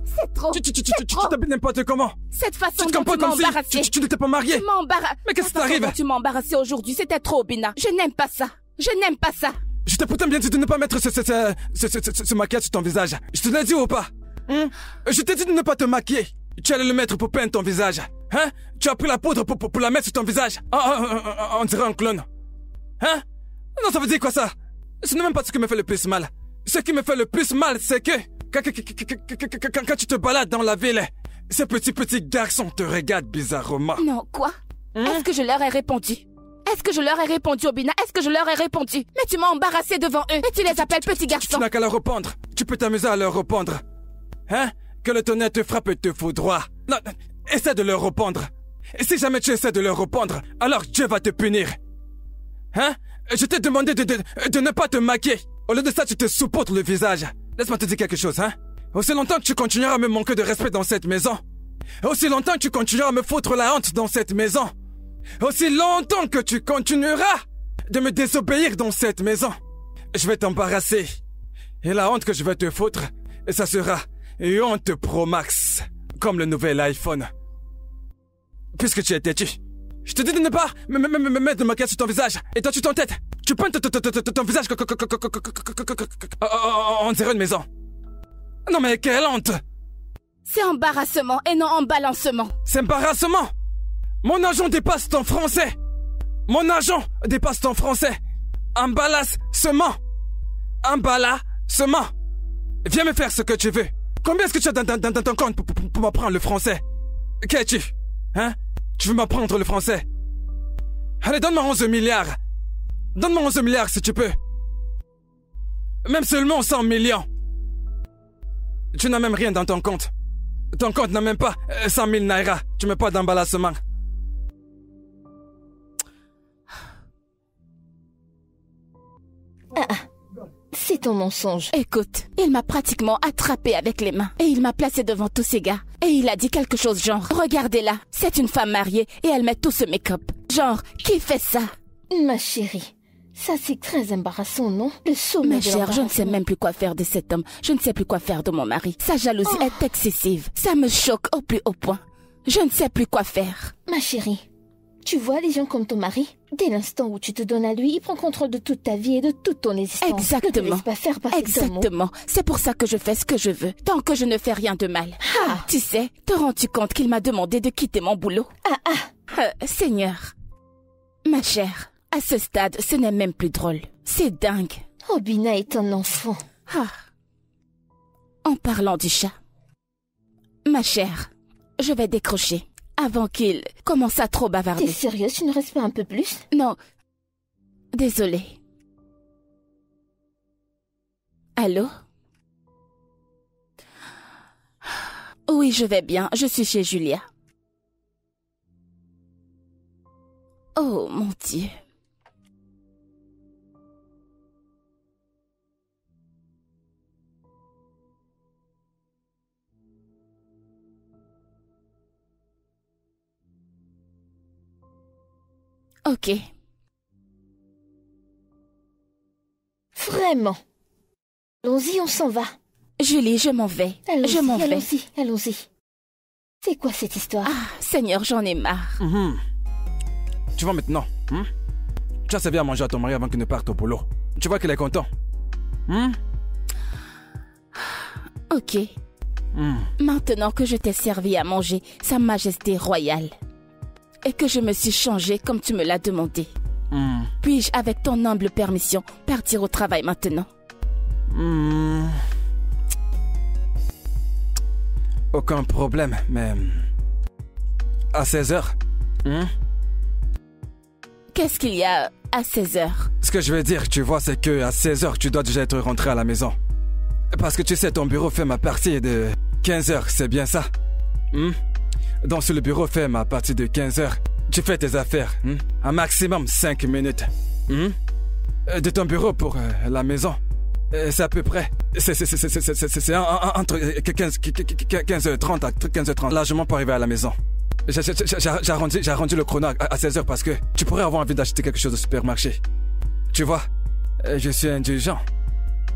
C'est trop. Tu t'habilles n'importe comment. Cette façon Tu te dont tu comportes m'as comme si embarrassé. tu n'étais pas marié. Tu m'embarrasses. Mais qu'est-ce qui t'arrive? Tu m'as embarrassé aujourd'hui, c'était trop, Obina. Je n'aime pas ça. Je n'aime pas ça. Je t'ai pourtant bien dit de ne pas mettre ce maquillage sur ton visage. Je te l'ai dit ou pas? Je t'ai dit de ne pas te maquiller. Tu allais le mettre pour peindre ton visage. Hein? Tu as pris la poudre pour la mettre sur ton visage. On dirait un clone. Hein? Non, ça veut dire quoi ça? Ce n'est même pas ce qui me fait le plus mal. Ce qui me fait le plus mal, c'est que quand tu te balades dans la ville, ces petits garçons te regardent bizarrement. Non, quoi? Est-ce que je leur ai répondu? Est-ce que je leur ai répondu, Obina? Est-ce que je leur ai répondu? Mais tu m'as embarrassé devant eux. Et tu les appelles petits garçons. Tu n'as qu'à leur répondre. Tu peux t'amuser à leur répondre. Hein? Que le tonnerre te frappe et te foudroie. Non, essaie de leur répondre. Et si jamais tu essaies de leur répondre, alors Dieu va te punir. Hein? Je t'ai demandé de ne pas te maquiller. Au lieu de ça, tu te saupoudres le visage. Laisse-moi te dire quelque chose, hein? Aussi longtemps que tu continueras à me manquer de respect dans cette maison, aussi longtemps que tu continueras à me foutre la honte dans cette maison, aussi longtemps que tu continueras de me désobéir dans cette maison, je vais t'embarrasser. Et la honte que je vais te foutre, ça sera une honte Pro Max, comme le nouvel iPhone. Puisque tu es têtu, je te dis de ne pas me mettre de maquillage sur ton visage. Et toi, tu t'entêtes. Tu peins ton visage on dirait une maison. Non mais quelle honte! C'est embarrassement et non embalancement. C'est embarrassement! Mon argent dépasse ton français! Mon argent dépasse ton français! Emballassement! Emballassement! Viens me faire ce que tu veux. Combien est-ce que tu as dans ton compte pour m'apprendre le français? Qu'as-tu? Hein? Tu veux m'apprendre le français? Allez, donne-moi 11 milliards! Donne-moi 11 milliards si tu peux! Même seulement 100 millions! Tu n'as même rien dans ton compte. Ton compte n'a même pas 100 000 naira. Tu mets pas d'emballassement. C'est ton mensonge. Écoute, il m'a pratiquement attrapé avec les mains. Et il m'a placé devant tous ces gars. Et il a dit quelque chose genre, regardez-la, c'est une femme mariée et elle met tout ce make-up. Genre, qui fait ça? Ma chérie, ça c'est très embarrassant, non? Le sommet Ma de chère, je ne sais l'embarrassement. même plus quoi faire de cet homme. Je ne sais plus quoi faire de mon mari. Sa jalousie est excessive. Ça me choque au plus haut point. Je ne sais plus quoi faire. Ma chérie, tu vois les gens comme ton mari? Dès l'instant où tu te donnes à lui, il prend contrôle de toute ta vie et de toute ton existence. Ne te Exactement. laisse pas faire passer ce mot. Exactement. C'est pour ça que je fais ce que je veux, tant que je ne fais rien de mal. Tu sais, te rends-tu compte qu'il m'a demandé de quitter mon boulot? Seigneur. Ma chère, à ce stade, ce n'est même plus drôle. C'est dingue. Obina est un enfant. En parlant du chat. Ma chère, je vais décrocher avant qu'il commence à trop bavarder. T'es sérieuse, tu ne restes pas un peu plus? Non. Désolée. Allô? Oui, je vais bien. Je suis chez Julia. Oh, mon Dieu. Ok. Vraiment. Allons-y, on s'en va. Julie, je m'en vais. Je m'en vais. Allons-y. C'est quoi cette histoire? Seigneur, j'en ai marre. Tu vois maintenant, tu as servi à manger à ton mari avant qu'il ne parte au boulot. Tu vois qu'il est content. Ok. Maintenant que je t'ai servi à manger, Sa Majesté royale, et que je me suis changée comme tu me l'as demandé, puis-je, avec ton humble permission, partir au travail maintenant? Aucun problème, mais... À 16h Qu'est-ce qu'il y a à 16h? Ce que je veux dire, tu vois, c'est que à 16h, tu dois déjà être rentré à la maison. Parce que tu sais, ton bureau ferme à partir de 15h, c'est bien ça? Donc si le bureau ferme à partir de 15h, tu fais tes affaires, un maximum 5 minutes. De ton bureau pour la maison, c'est à peu près... C'est entre 15h30 à 15h30, largement pour arriver à la maison. J'ai arrondi le chrono à 16h parce que tu pourrais avoir envie d'acheter quelque chose au supermarché. Tu vois, je suis indulgent,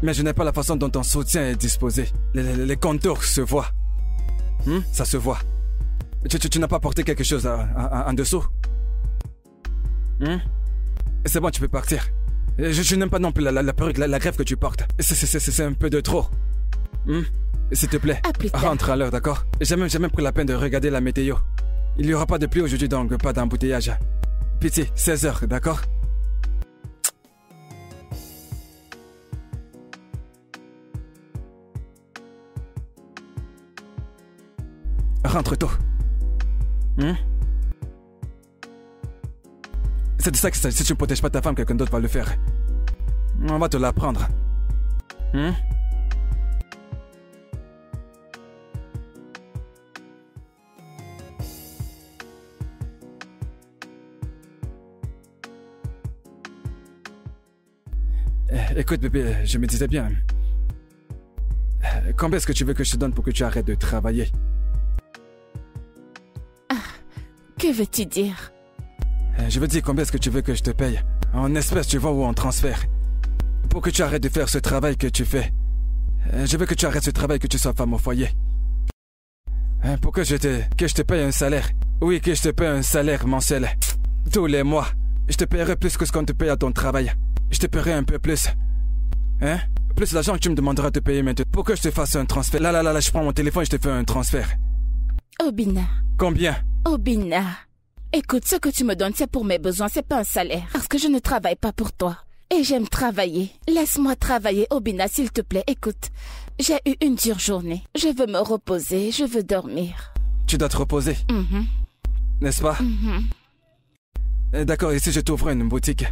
mais je n'ai pas la façon dont ton soutien est disposé. Les contours se voient. Ça se voit. Tu n'as pas porté quelque chose en dessous? C'est bon, tu peux partir. Je n'aime pas non plus la perruque, la greffe que tu portes. C'est un peu de trop. S'il te plaît, rentre à l'heure, d'accord? J'ai même pris la peine de regarder la météo. Il n'y aura pas de pluie aujourd'hui, donc pas d'embouteillage. Pitié, 16h, d'accord? Rentre tôt. C'est de ça qu'il s'agit. Si tu ne protèges pas ta femme, quelqu'un d'autre va le faire. On va te l'apprendre. Écoute, bébé, je me disais bien. Combien est-ce que tu veux que je te donne pour que tu arrêtes de travailler? Que veux-tu dire? Je veux dire, combien est-ce que tu veux que je te paye? En espèces, tu vois, ou en transfert? Pour que tu arrêtes de faire ce travail que tu fais. Je veux que tu arrêtes ce travail, que tu sois femme au foyer. Pour que je te paye un salaire. Oui, que je te paye un salaire mensuel. Tous les mois. Je te paierai plus que ce qu'on te paye à ton travail. Je te paierai un peu plus. Plus l'argent que tu me demanderas de payer maintenant. Pour que je te fasse un transfert. Là, je prends mon téléphone et je te fais un transfert. Obina. Combien? Obina. Écoute, ce que tu me donnes, c'est pour mes besoins, c'est pas un salaire. Parce que je ne travaille pas pour toi. Et j'aime travailler. Laisse-moi travailler, Obina, s'il te plaît. Écoute, j'ai eu une dure journée. Je veux me reposer, je veux dormir. Tu dois te reposer. N'est-ce pas? D'accord, et si je t'ouvrais une boutique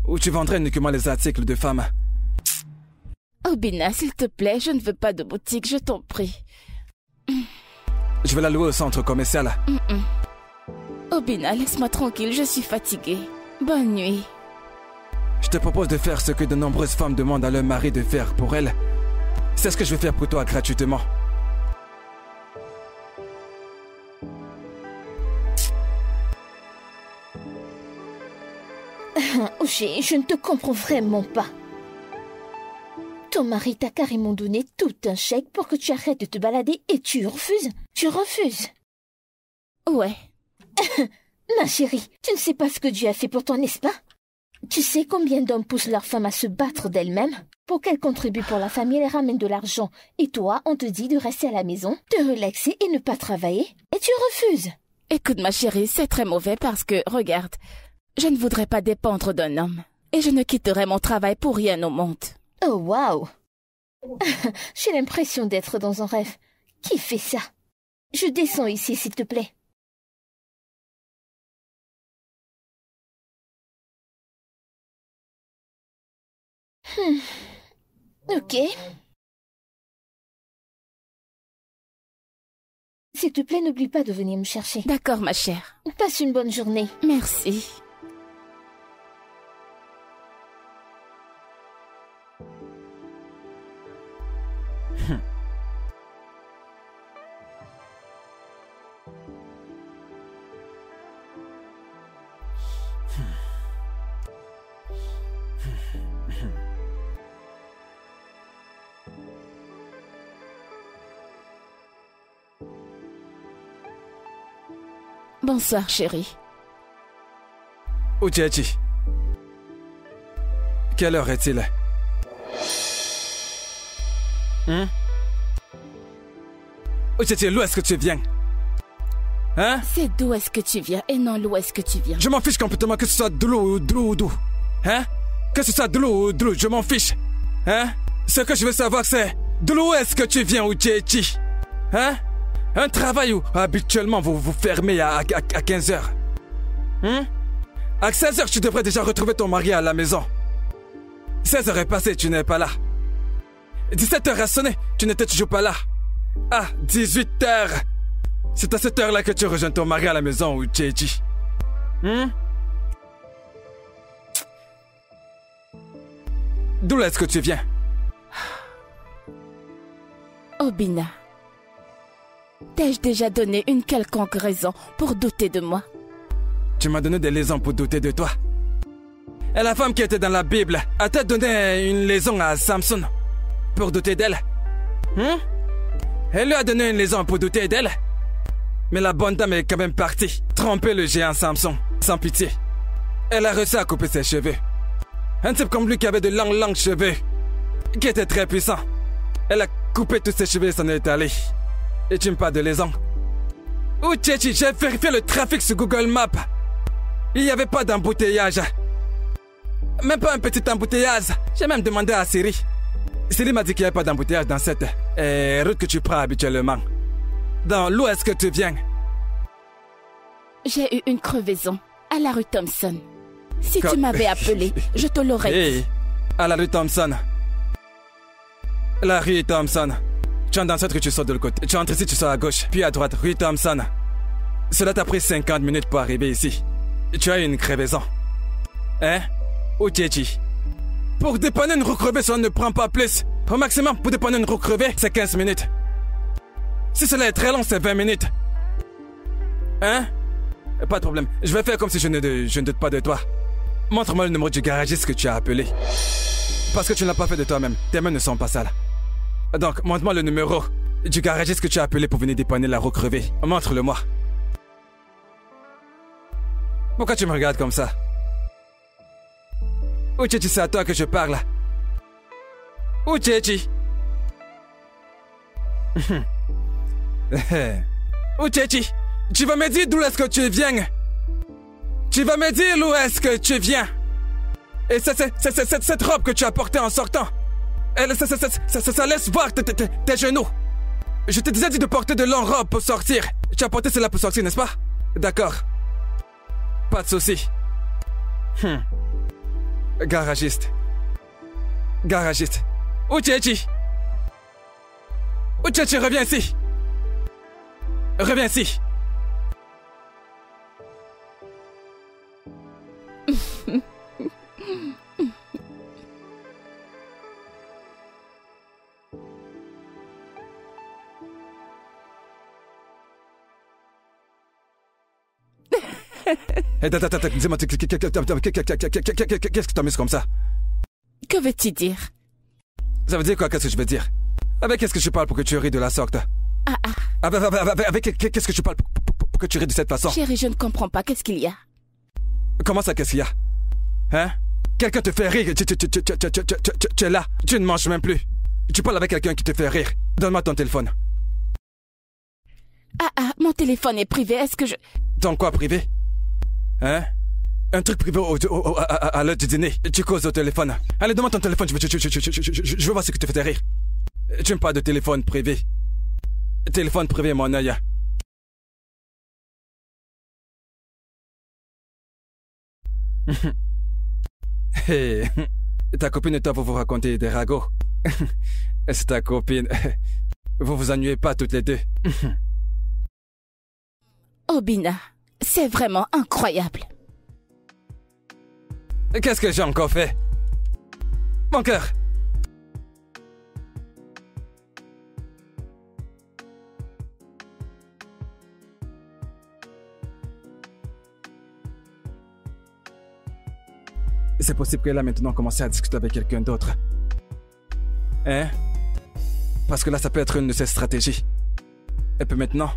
où tu vendrais uniquement les articles de femmes? Obina, s'il te plaît, je ne veux pas de boutique, je t'en prie. Je vais la louer au centre commercial. Obina, laisse-moi tranquille, je suis fatiguée. Bonne nuit. Je te propose de faire ce que de nombreuses femmes demandent à leur mari de faire pour elles. C'est ce que je vais faire pour toi gratuitement. Oshé, je ne te comprends vraiment pas. Ton mari t'a carrément donné tout un chèque pour que tu arrêtes de te balader et tu refuses? Tu refuses? Ouais. Ma chérie, tu ne sais pas ce que Dieu a fait pour toi, n'est-ce pas? Tu sais combien d'hommes poussent leur femme à se battre d'elle-même pour qu'elle contribue pour la famille et ramène de l'argent. Et toi, on te dit de rester à la maison, de relaxer et ne pas travailler. Et tu refuses. Écoute ma chérie, c'est très mauvais parce que, regarde, je ne voudrais pas dépendre d'un homme. Et je ne quitterai mon travail pour rien au monde. Oh, waouh. J'ai l'impression d'être dans un rêve. Qui fait ça? Je descends ici, s'il te plaît. Ok. S'il te plaît, n'oublie pas de venir me chercher. D'accord, ma chère. Passe une bonne journée. Merci. Bonsoir, chérie. Uchechi. Quelle heure est-il? Uchechi, d'où est-ce que tu viens? Hein? C'est d'où est-ce que tu viens et non d'où est-ce que tu viens. Je m'en fiche complètement que ce soit de l'eau ou d'où. Hein? Que ce soit de l'eau ou d'où, je m'en fiche. Hein? Ce que je veux savoir, c'est de l'où est-ce que tu viens, Uchechi? Hein? Un travail où habituellement vous vous fermez à 15h. À 16h, tu devrais déjà retrouver ton mari à la maison. 16h est passé, tu n'es pas là. 17h a sonné, tu n'étais toujours pas là. Ah, 18h. C'est à cette heure-là que tu rejoins ton mari à la maison, ou Uchechi. D'où est-ce que tu viens? Obina. T'ai-je déjà donné une quelconque raison pour douter de moi? Tu m'as donné des raisons pour douter de toi. Et la femme qui était dans la Bible a-t-elle donné une raison à Samson pour douter d'elle? Elle lui a donné une liaison pour douter d'elle. Mais la bonne dame est quand même partie, tromper le géant Samson, sans pitié. Elle a réussi à couper ses cheveux. Un type comme lui qui avait de longs cheveux, qui était très puissant. Elle a coupé tous ses cheveux et s'en est allée. Et tu me parles de liaison. Oh Tchétchi, j'ai vérifié le trafic sur Google Maps. Il n'y avait pas d'embouteillage. Même pas un petit embouteillage. J'ai même demandé à Siri. Siri m'a dit qu'il n'y avait pas d'embouteillage dans cette route que tu prends habituellement. Dans l'où est-ce que tu viens? J'ai eu une crevaison à la rue Thompson. Si tu m'avais appelé, je te l'aurais dit. À la rue Thompson. La rue Thompson. Tu entres dans cette rue, tu sors de l'autre côté. Tu entres ici, tu sors à gauche, puis à droite, rue Thompson. Cela t'a pris 50 minutes pour arriver ici. Tu as eu une crevaison. Hein? Ou Tchétchi? Pour dépanner une roue crevée, ça ne prend pas plus. Au maximum, pour dépanner une roue crevée, c'est 15 minutes. Si cela est très long, c'est 20 minutes. Hein? Pas de problème. Je vais faire comme si je ne doute pas de toi. Montre-moi le numéro du garagiste que tu as appelé. Parce que tu ne l'as pas fait de toi-même. Tes mains ne sont pas sales. Donc, montre-moi le numéro du garagiste que tu as appelé pour venir dépanner la roue crevée. Montre-le-moi. Pourquoi tu me regardes comme ça? Ou Tchétchi, c'est à toi que je parle. Ou Tchétchi? Ou Tchétchi, tu vas me dire d'où est-ce que tu viens? Tu vas me dire d'où est-ce que tu viens? Et cette robe que tu as portée en sortant, ça laisse voir tes genoux. Je t'ai déjà dit de porter de longues robes pour sortir. Tu as porté cela pour sortir, n'est-ce pas? D'accord. Pas de souci. Garagiste. Garagiste. Où Tchétchi? Où Tchétchi, reviens ici. Reviens ici. Attends, dis-moi, qu'est-ce que tu as mis comme ça? Que veux-tu dire? Ça veut dire quoi, qu'est-ce que je veux dire? Avec qu'est-ce que je parle pour que tu ris de la sorte? Avec qu'est-ce que tu parles pour que tu ris de cette façon? Chérie, je ne comprends pas, qu'est-ce qu'il y a? Comment ça, qu'est-ce qu'il y a? Hein? Quelqu'un te fait rire, tu es là, tu ne manges même plus. Tu parles avec quelqu'un qui te fait rire. Donne-moi ton téléphone. Mon téléphone est privé, est-ce que je... Ton quoi privé? Hein? Un truc privé à l'heure du dîner. Tu causes au téléphone. Allez, donne-moi ton téléphone, je veux voir ce que te fait rire. Tu me parles de téléphone privé. Téléphone privé, mon œil. Hey, ta copine et toi, vous racontez des ragots. C'est ta copine. Vous vous ennuyez pas toutes les deux. Obina, c'est vraiment incroyable. Qu'est-ce que j'ai encore fait? Mon cœur. C'est possible qu'elle a maintenant commencé à discuter avec quelqu'un d'autre. Hein? Parce que là, ça peut être une de ses stratégies. Et puis maintenant...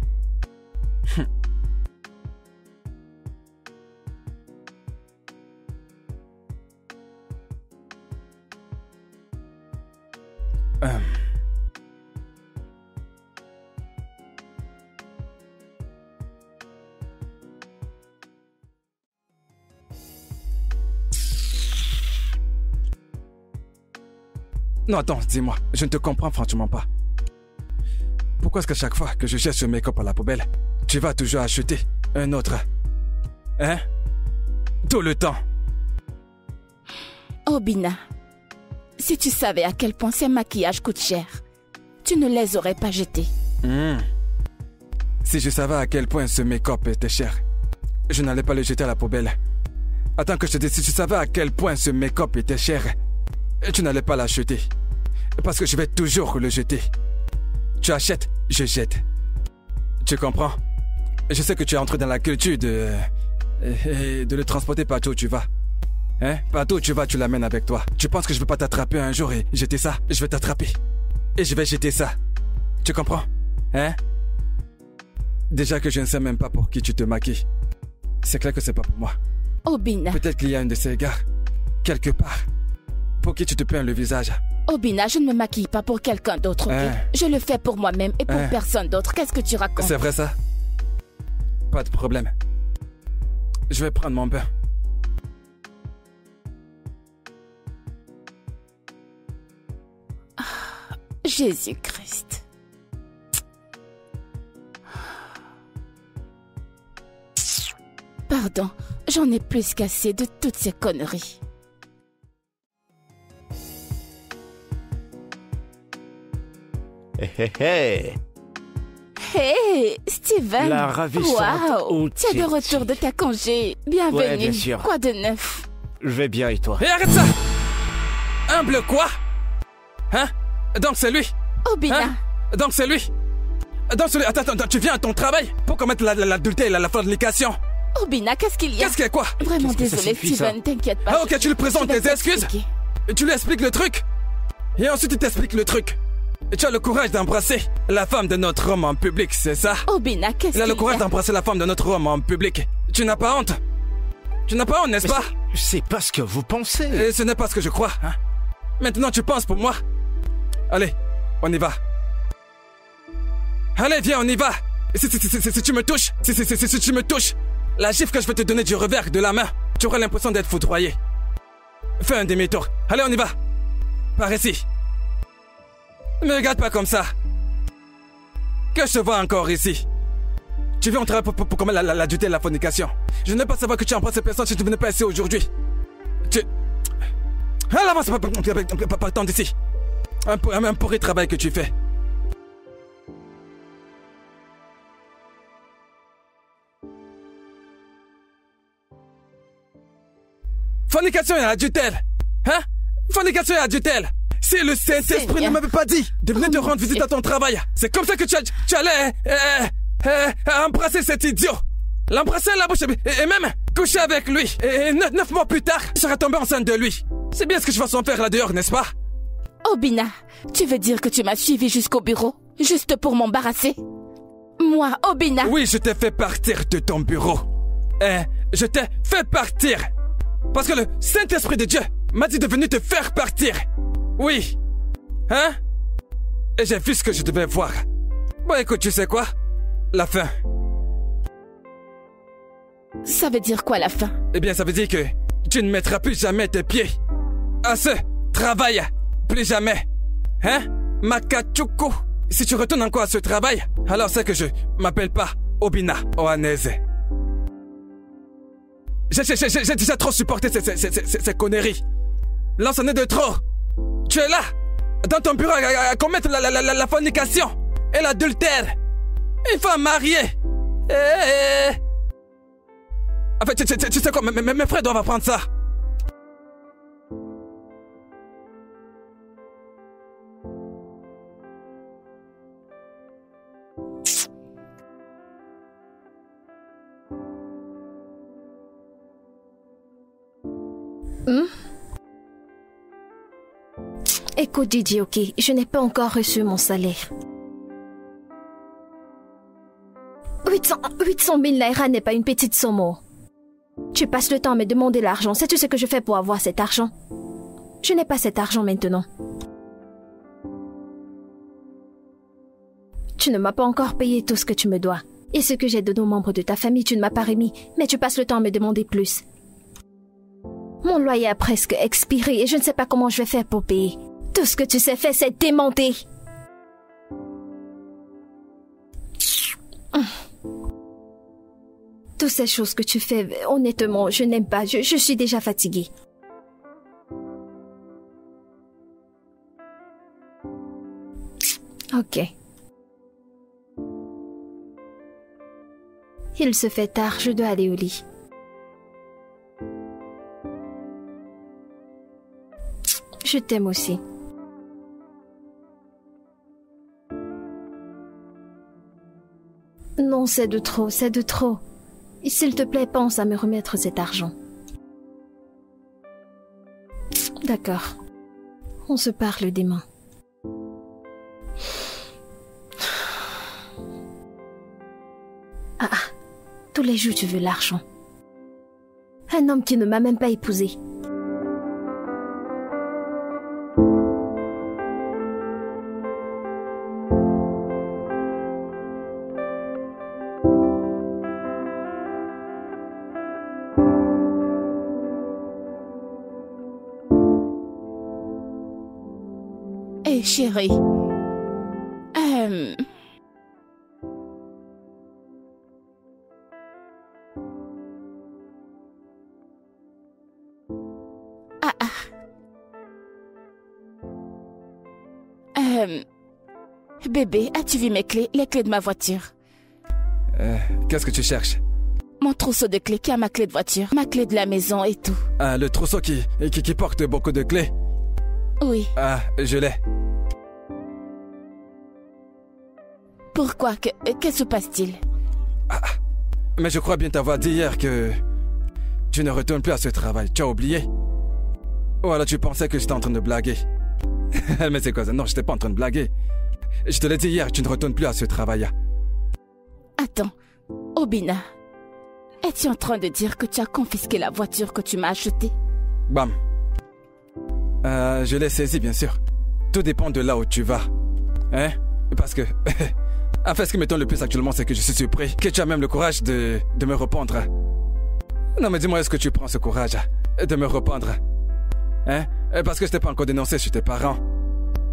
Non, attends, dis-moi, je ne te comprends franchement pas. Pourquoi est-ce qu'à chaque fois que je jette ce make-up à la poubelle, tu vas toujours acheter un autre? Hein? Tout le temps. Obina, si tu savais à quel point ces maquillages coûtent cher, tu ne les aurais pas jetés. Si je savais à quel point ce make-up était cher, je n'allais pas le jeter à la poubelle. Attends que je te dise, si tu savais à quel point ce make-up était cher, tu n'allais pas l'acheter. Parce que je vais toujours le jeter. Tu achètes, je jette. Tu comprends? Je sais que tu es entré dans la culture de le transporter partout où tu vas. Hein? Partout où tu vas, tu l'amènes avec toi. Tu penses que je ne vais pas t'attraper un jour et jeter ça? Je vais t'attraper. Et je vais jeter ça. Tu comprends? Hein? Déjà que je ne sais même pas pour qui tu te maquilles. C'est clair que c'est pas pour moi. Obina. Peut-être qu'il y a un de ces gars, quelque part, pour qui tu te peins le visage. Obina, je ne me maquille pas pour quelqu'un d'autre, ok? Je le fais pour moi-même et pour personne d'autre. Qu'est-ce que tu racontes? C'est vrai ça? Pas de problème. Je vais prendre mon bain. Jésus-Christ. Pardon, j'en ai plus qu'assez de toutes ces conneries. Hé hé hé! Hey, Steven! La ravissante Wow, tu es de retour de ta congé. Bienvenue. Ouais, bien sûr. Quoi de neuf? Je vais bien et toi? Et arrête ça! Humble quoi? Hein? Donc c'est lui? Obina. Hein? Donc c'est lui? Donc c'est lui? Attends, tu viens à ton travail pour commettre l'adultère et la fornication? Obina, qu'est-ce qu'il y a? Qu'est-ce qu'il y a quoi? Vraiment Qu'est-ce que ça désolé, suffit, Steven, t'inquiète pas. Ah ok, tu lui présentes Je vais tes excuses? t'expliquer. Et tu lui expliques le truc? Et ensuite tu t'expliques le truc. Et tu as le courage d'embrasser la femme de notre homme en public, c'est ça? Obina, qu'est-ce qu'il y a? Il a le courage d'embrasser la femme de notre homme en public. Tu n'as pas honte? Tu n'as pas honte, n'est-ce pas? C'est pas ce que vous pensez. Et ce n'est pas ce que je crois, hein? Maintenant tu penses pour moi? Allez, on y va. Allez, viens, on y va. Si tu me touches, si tu me touches, la gifle que je vais te donner du revers de la main, tu auras l'impression d'être foudroyé. Fais un demi-tour. Allez, on y va. Par ici. Ne me regarde pas comme ça. Que je te vois encore ici. Tu viens au travail pour commettre l'adultère et la fornication. Je n'ai pas savoir que tu embrasses ces personnes si tu ne venais pas ici aujourd'hui. Allez, avance, pas tant d'ici. Un pourri travail que tu fais. Fornication et adultère. Hein? Fornication et adultère. Si le Saint-Esprit ne m'avait pas dit de venir te rendre visite à ton travail, c'est comme ça que tu allais embrasser cet idiot. L'embrasser à la bouche et même coucher avec lui. Et 9 mois plus tard, tu seras tombé enceinte de lui. C'est bien ce que je vais en faire là dehors, n'est-ce pas? Obina, tu veux dire que tu m'as suivi jusqu'au bureau, juste pour m'embarrasser? Moi, Obina? Oui, je t'ai fait partir de ton bureau. Je t'ai fait partir. Parce que le Saint-Esprit de Dieu m'a dit de venir te faire partir. Oui. Hein? Et j'ai vu ce que je devais voir. Bon, écoute, tu sais quoi? La fin. Ça veut dire quoi, la fin? Eh bien, ça veut dire que tu ne mettras plus jamais tes pieds à ce travail. Plus jamais. Hein? Makachuku. Si tu retournes encore à ce travail, alors c'est que je m'appelle pas Obina Ohanese. J'ai déjà trop supporté ces conneries. Là, c'en est de trop. Tu es là, dans ton bureau, à commettre la fornication et l'adultère. Une femme mariée. En fait, tu sais quoi, mes frères doivent apprendre ça. Écoute, Didi, ok, je n'ai pas encore reçu mon salaire. 800 000 naira n'est pas une petite somme. Oh. Tu passes le temps à me demander l'argent. Sais-tu ce que je fais pour avoir cet argent? Je n'ai pas cet argent maintenant. Tu ne m'as pas encore payé tout ce que tu me dois. Et ce que j'ai donné aux membres de ta famille, tu ne m'as pas remis. Mais tu passes le temps à me demander plus. Mon loyer a presque expiré et je ne sais pas comment je vais faire pour payer. Tout ce que tu sais faire, c'est démonter. Toutes ces choses que tu fais, honnêtement, je n'aime pas. Je suis déjà fatiguée. Ok. Il se fait tard, je dois aller au lit. Je t'aime aussi. Non, c'est de trop, c'est de trop. S'il te plaît, pense à me remettre cet argent. D'accord. On se parle demain. Tous les jours tu veux l'argent. Un homme qui ne m'a même pas épousée. Hé, chérie. Bébé, as-tu vu mes clés? Les clés de ma voiture. Qu'est-ce que tu cherches? Mon trousseau de clés qui a ma clé de voiture, ma clé de la maison et tout. Le trousseau qui porte beaucoup de clés? Oui. Je l'ai. Pourquoi? Que se passe-t-il? Mais je crois bien t'avoir dit hier que tu ne retournes plus à ce travail. Tu as oublié? Ou alors tu pensais que j'étais en train de blaguer? Mais c'est quoi ça? Non, je n'étais pas en train de blaguer. Je te l'ai dit hier, tu ne retournes plus à ce travail. Attends, Obina, es-tu en train de dire que tu as confisqué la voiture que tu m'as achetée? Bam. Je l'ai saisie, bien sûr. Tout dépend de là où tu vas. Hein? Parce que... En fait, ce qui m'étonne le plus actuellement, c'est que je suis surpris que tu as même le courage de me répondre. Non, mais dis-moi, est-ce que tu prends ce courage de me répondre? Hein? Parce que je t'ai pas encore dénoncé chez tes parents.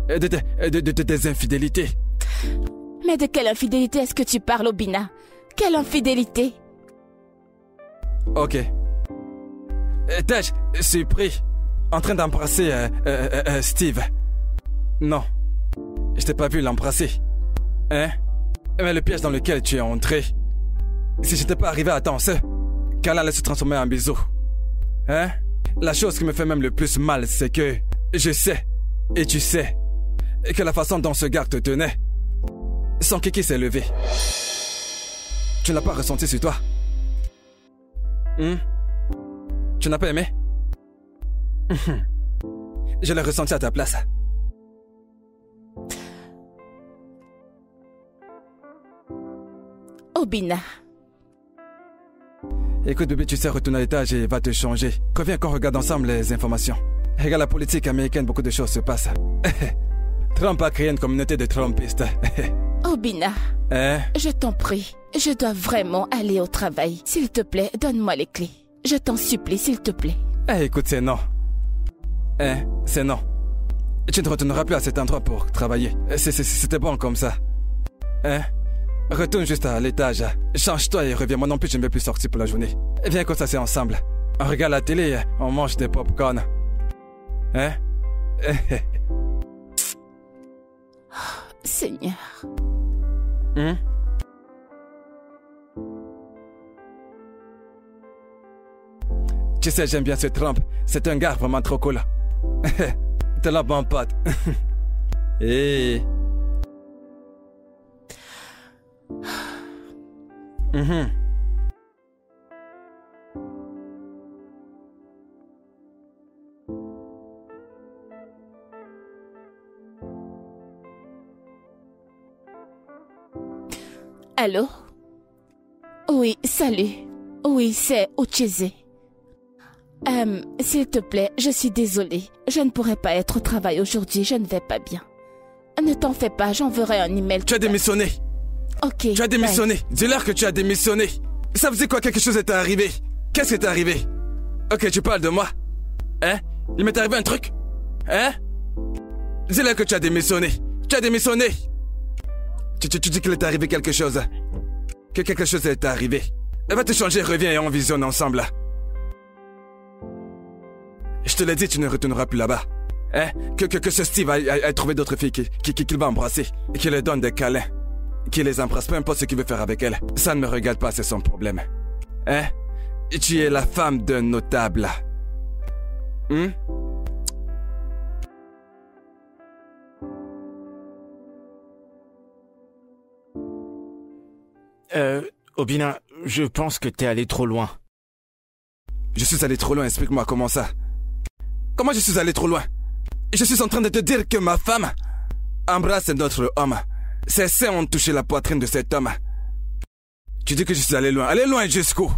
De tes infidélités. Mais de quelle infidélité est-ce que tu parles, Obina? Quelle infidélité? Ok. T'es-je surpris en train d'embrasser Steve? Non. Je t'ai pas vu l'embrasser. Hein? Mais le piège dans lequel tu es entré, si j'étais pas arrivé à temps, qu'elle allait se transformer en bisou. Hein? La chose qui me fait même le plus mal, c'est que je sais, et tu sais, que la façon dont ce gars te tenait, son kiki s'est levé. Tu n'as pas ressenti sur toi? Tu n'as pas aimé? Je l'ai ressenti à ta place. Obina. Écoute bébé, tu sais, retourne à l'étage et va te changer. Conviens qu'on regarde ensemble les informations. Regarde la politique américaine, beaucoup de choses se passent. Trump a créé une communauté de Trumpistes. Obina, je t'en prie, je dois vraiment aller au travail. S'il te plaît, donne-moi les clés. Je t'en supplie, s'il te plaît. Écoute, c'est non. C'est non. Tu ne retourneras plus à cet endroit pour travailler. C'était bon comme ça. Retourne juste à l'étage. Change-toi et reviens. Moi non plus, je ne vais plus sortir pour la journée. Viens qu'on s'assied ensemble. On regarde la télé, on mange des pop-corn. Seigneur. Tu sais, j'aime bien ce Trump. C'est un gars vraiment trop cool. T'es là, bon pote. Allô? Oui, salut. Oui, c'est Ucheze. S'il te plaît, je suis désolée. Je ne pourrai pas être au travail aujourd'hui, je ne vais pas bien. Ne t'en fais pas, j'enverrai un email. Tu as démissionné. Ok. Tu as démissionné. Dis-leur que tu as démissionné. Ça faisait quoi, quelque chose est arrivé? Qu'est-ce qui est arrivé? Ok, tu parles de moi. Il m'est arrivé un truc? Dis-leur que tu as démissionné. Tu as démissionné. Tu dis qu'il est arrivé quelque chose. Que quelque chose est arrivé. Va te changer, reviens et on visionne ensemble. Je te l'ai dit, tu ne retourneras plus là-bas. Que ce Steve a trouvé d'autres filles qu'il va embrasser. Et qu'il leur donne des câlins. Qu'il les embrasse, peu importe ce qu'il veut faire avec elles. Ça ne me regarde pas, c'est son problème. Tu es la femme d'un notable. Obina, je pense que t'es allé trop loin. Je suis allé trop loin, explique-moi comment ça. Comment je suis allé trop loin? Je suis en train de te dire que ma femme embrasse notre homme. Ses seins ont touché la poitrine de cet homme. Tu dis que je suis allé loin. Allé loin jusqu'où?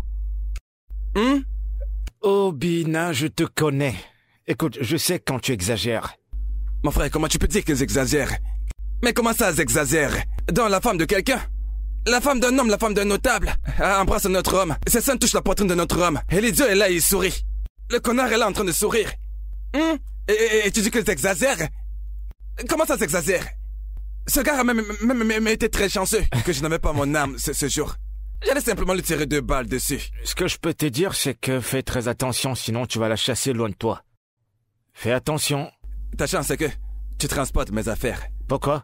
Obina, je te connais. Écoute, je sais quand tu exagères. Mon frère, comment tu peux dire que j'exagère? Mais comment ça, j'exagère? Dans la femme de quelqu'un? La femme d'un homme, la femme d'un notable. Embrasse notre homme. Ses seins touchent la poitrine de notre homme. Et l'idiot est là, il sourit. Le connard est là en train de sourire. Et tu dis que j'exagère? Comment ça s'exagère? Ce gars a même été très chanceux que je n'avais pas mon âme ce jour. J'allais simplement lui tirer 2 balles dessus. Ce que je peux te dire, c'est que fais très attention, sinon tu vas la chasser loin de toi. Fais attention. Ta chance, c'est que tu transportes mes affaires. Pourquoi?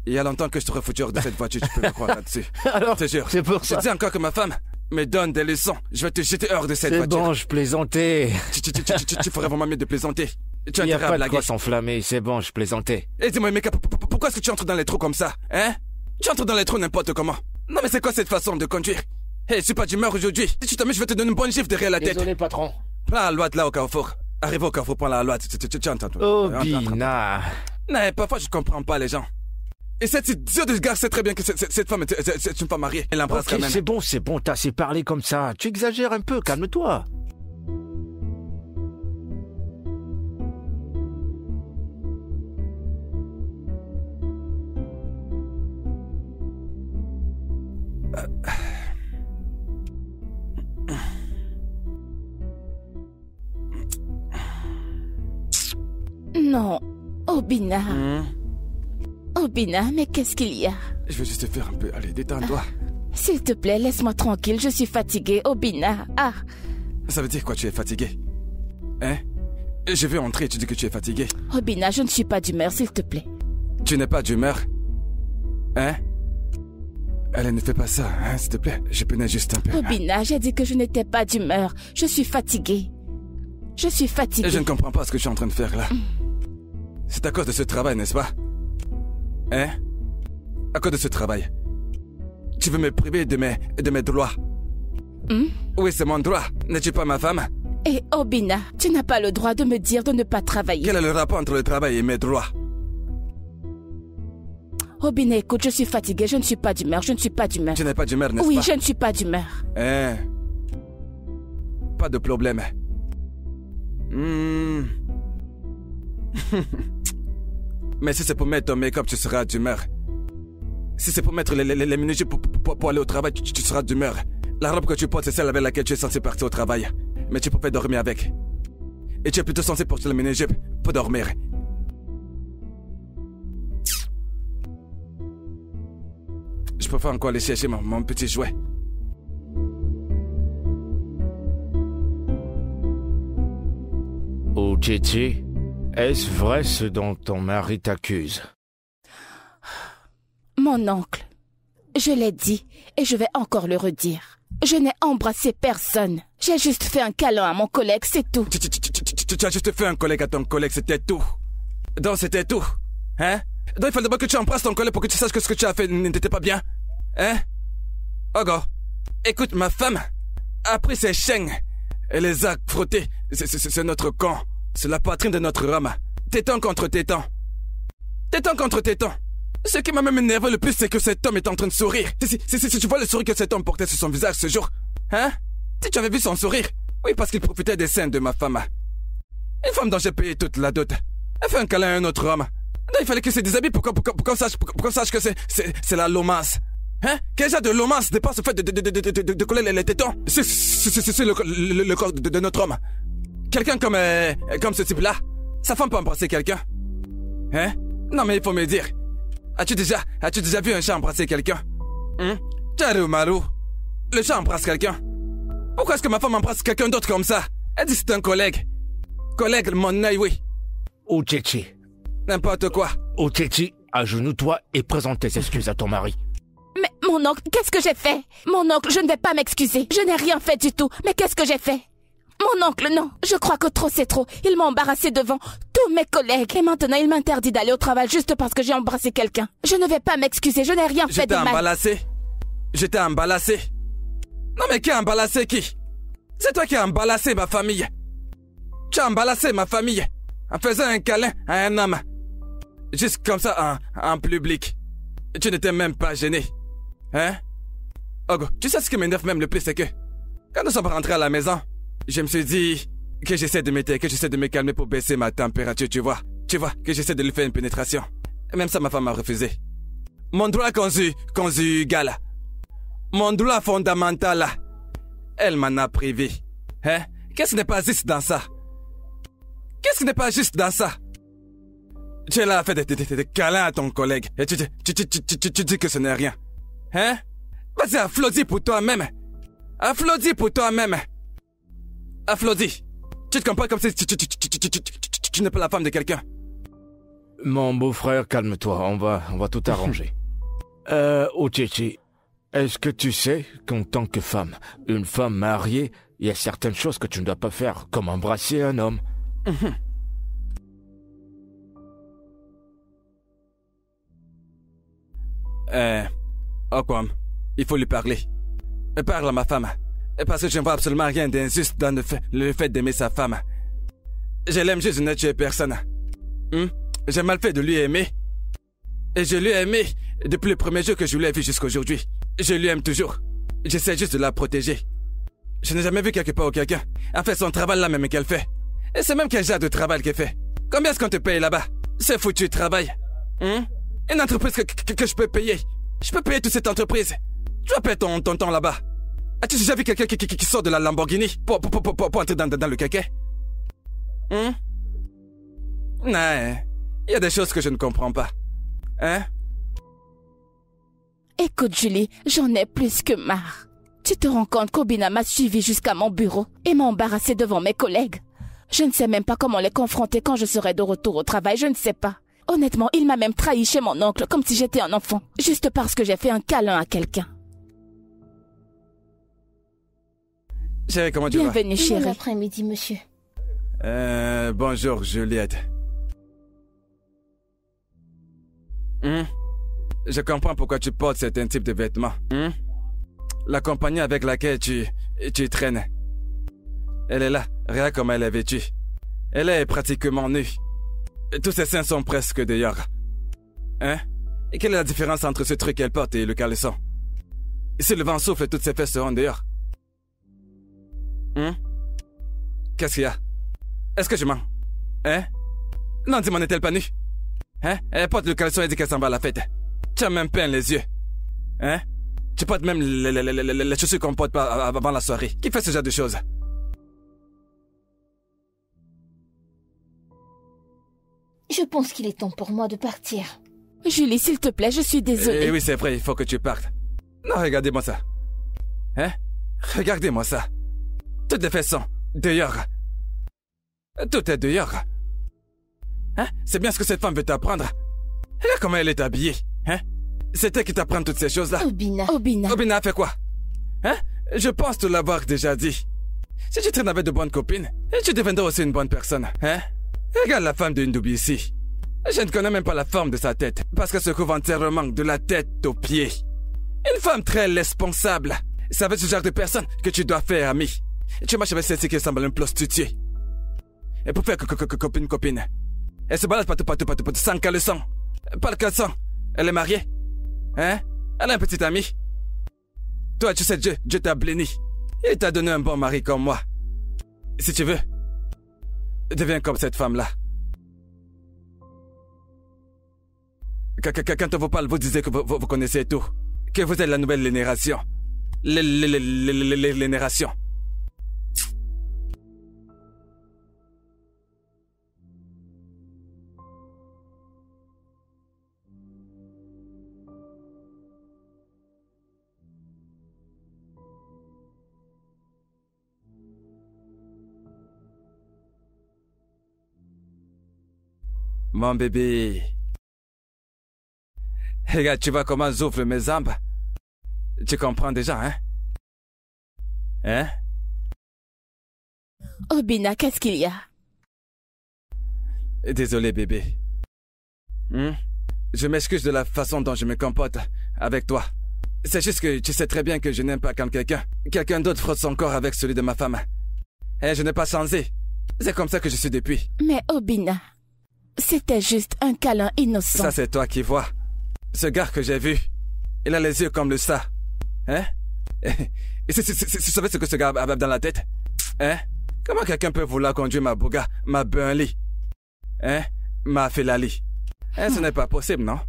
Il y a longtemps que je t'aurais foutu hors de cette voiture, tu peux me croire là-dessus. Alors, je te jure. C'est pour ça. Je dis encore que ma femme me donne des leçons. Je vais te jeter hors de cette voiture. C'est bon, je plaisantais. Tu ferais vraiment mieux de plaisanter. Tu Il n'y a pas de quoi s'enflammer, c'est bon, je plaisantais. Et dis-moi, mec, pourquoi est-ce que tu entres dans les trous comme ça, hein? Tu entres dans les trous n'importe comment. Non mais c'est quoi cette façon de conduire? Hé, je suis pas d'humeur aujourd'hui. Si tu t'amuses, je vais te donner une bonne gifle derrière la tête. Désolé, patron. Prends la loi là au carrefour. Arrive au carrefour, prends la loi. Tu entends, toi. Obina. Non, parfois je comprends pas les gens. Et cette idiote de gars sait très bien que cette femme est une femme mariée. Elle l'embrasse quand même. C'est bon, t'as assez parlé comme ça. Tu exagères un peu, calme-toi. Non, Obina. Obina, mais qu'est-ce qu'il y a? Je vais juste te faire un peu. Allez, détends-toi. S'il te plaît, laisse-moi tranquille, je suis fatiguée, Obina. Ah. Ça veut dire quoi, tu es fatiguée? Hein? Je vais entrer et tu dis que tu es fatiguée. Obina, je ne suis pas d'humeur, s'il te plaît. Tu n'es pas d'humeur? Hein? Allez, ne fais pas ça, hein, s'il te plaît. Je peinais juste un peu. Obina, j'ai dit que je n'étais pas d'humeur. Je suis fatiguée. Je suis fatiguée. Je ne comprends pas ce que je suis en train de faire là. C'est à cause de ce travail, n'est-ce pas? Hein? À cause de ce travail. Tu veux me priver de mes droits? Oui, c'est mon droit. N'es-tu pas ma femme? Et Obina, tu n'as pas le droit de me dire de ne pas travailler. Quel est le rapport entre le travail et mes droits? Obina, écoute, je suis fatiguée, je ne suis pas d'humeur, je ne suis pas d'humeur. Tu n'es pas d'humeur, n'est-ce pas? Oui, je ne suis pas d'humeur. Hein? Pas de problème. Mais si c'est pour mettre ton make-up, tu seras d'humeur. Si c'est pour mettre les minijupes pour aller au travail, tu seras d'humeur. La robe que tu portes, c'est celle avec laquelle tu es censé partir au travail. Mais tu peux dormir avec. Et tu es plutôt censé porter le mini-jupe pour dormir. Je préfère encore aller chercher mon petit jouet. Oh, Tchétché, est-ce vrai ce dont ton mari t'accuse? Mon oncle, je l'ai dit et je vais encore le redire. Je n'ai embrassé personne. J'ai juste fait un câlin à mon collègue, c'est tout. Tu as juste fait un collègue à ton collègue, c'était tout. Donc c'était tout. Hein? Donc il fallait d'abord que tu embrasses ton collègue pour que tu saches que ce que tu as fait n'était pas bien. Hein? Ogo, écoute, ma femme a pris ses chaînes et les a frottées. C'est notre camp. C'est la poitrine de notre homme. Téton contre téton. Téton contre téton. Ce qui m'a même énervé le plus, c'est que cet homme est en train de sourire. Si tu vois le sourire que cet homme portait sur son visage ce jour, hein? Si tu avais vu son sourire, oui, parce qu'il profitait des seins de ma femme. Une femme dont j'ai payé toute la dot. Elle fait un câlin à un autre homme. Donc il fallait qu'il se déshabille pour qu'on sache que c'est la lomance. Hein? Quel genre de lomance dépasse le fait de coller les tétons? C'est le corps de notre homme. Quelqu'un comme ce type-là, sa femme peut embrasser quelqu'un. Hein? Non mais il faut me dire. As-tu déjà vu un chat embrasser quelqu'un? Tcharu Maru, le chat embrasse quelqu'un. Pourquoi est-ce que ma femme embrasse quelqu'un d'autre comme ça? Elle dit c'est un collègue. Collègue, mon œil, oui. Oh, Tchétché. N'importe quoi. Oh, Tchétché, agenouille-toi et présente tes excuses à ton mari. Mais mon oncle, qu'est-ce que j'ai fait? Mon oncle, je ne vais pas m'excuser. Je n'ai rien fait du tout. Mais qu'est-ce que j'ai fait? Mon oncle, non. Je crois que trop c'est trop. Il m'a embarrassé devant tous mes collègues. Et maintenant, il m'interdit d'aller au travail juste parce que j'ai embrassé quelqu'un. Je ne vais pas m'excuser. Je n'ai rien fait de mal. Je t'ai embarassé. Non mais qui a embarrassé qui? C'est toi qui as embarrassé ma famille. Tu as embarrassé ma famille en faisant un câlin à un homme. Juste comme ça en public. Tu n'étais même pas gêné. Hein? Ogo, tu sais ce qui m'énerve même le plus, c'est que quand nous sommes rentrés à la maison, je me suis dit que j'essaie de m'aider, que j'essaie de me calmer pour baisser ma température, tu vois. Tu vois, que j'essaie de lui faire une pénétration. Et même ça, ma femme a refusé. Mon droit conjugal, mon droit fondamental, elle m'en a privé. Hein? Qu'est-ce qui n'est pas juste dans ça? Qu'est-ce qui n'est pas juste dans ça? Tu es là à faire des câlins à ton collègue et tu dis que ce n'est rien. Hein? Vas-y, applaudis pour toi-même. Applaudis pour toi-même. Applaudis. Tu te comprends comme si tu n'es pas la femme de quelqu'un. Mon beau-frère, calme-toi, on va tout arranger. Ochichi, est-ce que tu sais qu'en tant que femme, une femme mariée, il y a certaines choses que tu ne dois pas faire, comme embrasser un homme? Okwam, il faut lui parler. Parle à ma femme. Parce que je ne vois absolument rien d'injuste dans le fait d'aimer sa femme. Je l'aime juste, je n'ai tué personne. J'ai mal fait de lui aimer. Et je lui ai aimé depuis le premier jour que je lui ai vu jusqu'à aujourd'hui. Je lui aime toujours. J'essaie juste de la protéger. Je n'ai jamais vu quelque part ou quelqu'un a fait son travail là même qu'elle fait. Et c'est même quel genre de travail qu'elle fait. Combien est-ce qu'on te paye là-bas? C'est foutu travail. Une entreprise que je peux payer. Je peux payer toute cette entreprise. Tu vas payer ton temps là-bas. As-tu déjà vu quelqu'un qui sort de la Lamborghini pour entrer dans le kéké? Non, il y a des choses que je ne comprends pas. Hein? Écoute, Julie, j'en ai plus que marre. Tu te rends compte qu'Obina m'a suivi jusqu'à mon bureau et m'a embarrassé devant mes collègues? Je ne sais même pas comment les confronter quand je serai de retour au travail, je ne sais pas. Honnêtement, il m'a même trahi chez mon oncle comme si j'étais un enfant, juste parce que j'ai fait un câlin à quelqu'un. Chérie, comment tu vas? Bienvenue, chérie. Bon après-midi, monsieur. Bonjour, Juliette. Je comprends pourquoi tu portes certains types de vêtements. La compagnie avec laquelle tu traînes. Elle est là, regarde comme elle est vêtue. Elle est pratiquement nue. Tous ses seins sont presque dehors. Hein? Et quelle est la différence entre ce truc qu'elle porte et le caleçon? Si le vent souffle, toutes ses fesses seront dehors. Qu'est-ce qu'il y a? Est-ce que je mens? Hein? Non, dis-moi, n'est-elle pas nue? Hein? Elle porte le caleçon et dit qu'elle s'en va à la fête. Tu as même peint les yeux. Hein? Tu portes même les chaussures qu'on porte pas avant la soirée. Qui fait ce genre de choses? Je pense qu'il est temps pour moi de partir. Julie, s'il te plaît, je suis désolée. Oui, c'est vrai, il faut que tu partes. Non, regardez-moi ça. Hein? Regardez-moi ça. Toutes les fesses sont dehors. Tout est dehors. Hein? C'est bien ce que cette femme veut t'apprendre. Regarde comment elle est habillée. Hein? C'est elle qui t'apprend toutes ces choses-là. Obina. Obina a fait quoi? Hein? Je pense te l'avoir déjà dit. Si tu traînes avec de bonnes copines, tu deviendras aussi une bonne personne. Hein? Regarde la femme de Ndubi ici. Je ne connais même pas la forme de sa tête, parce qu'elle se couvre entièrement de la tête aux pieds. Une femme très responsable. C'est avec ce genre de personne que tu dois faire ami. Tu marches avec celle-ci qui ressemble à une prostituée. Et pour faire copine. Elle se balade partout, sans caleçon. Pas le caleçon. Elle est mariée. Hein? Elle a un petit ami. Toi, tu sais, Dieu t'a béni. Il t'a donné un bon mari comme moi. Si tu veux, deviens comme cette femme-là. Quand on vous parle, vous disiez que vous connaissez tout. Que vous êtes la nouvelle génération. Génération. Mon bébé. Regarde, tu vois comment j'ouvre mes jambes? Tu comprends déjà, hein? Hein? Obina, qu'est-ce qu'il y a? Désolé, bébé. Je m'excuse de la façon dont je me comporte avec toi. C'est juste que tu sais très bien que je n'aime pas quand quelqu'un d'autre frotte son corps avec celui de ma femme. Et je n'ai pas changé. C'est comme ça que je suis depuis. Mais Obina, c'était juste un câlin innocent. Ça, c'est toi qui vois. Ce gars que j'ai vu, il a les yeux comme le ça. Hein? Et tu savais ce que ce gars a dans la tête? Hein? Comment quelqu'un peut vouloir conduire ma Bugatti, ma Burnley? Hein? Ma Ferrari? Hein, ce n'est pas possible, non?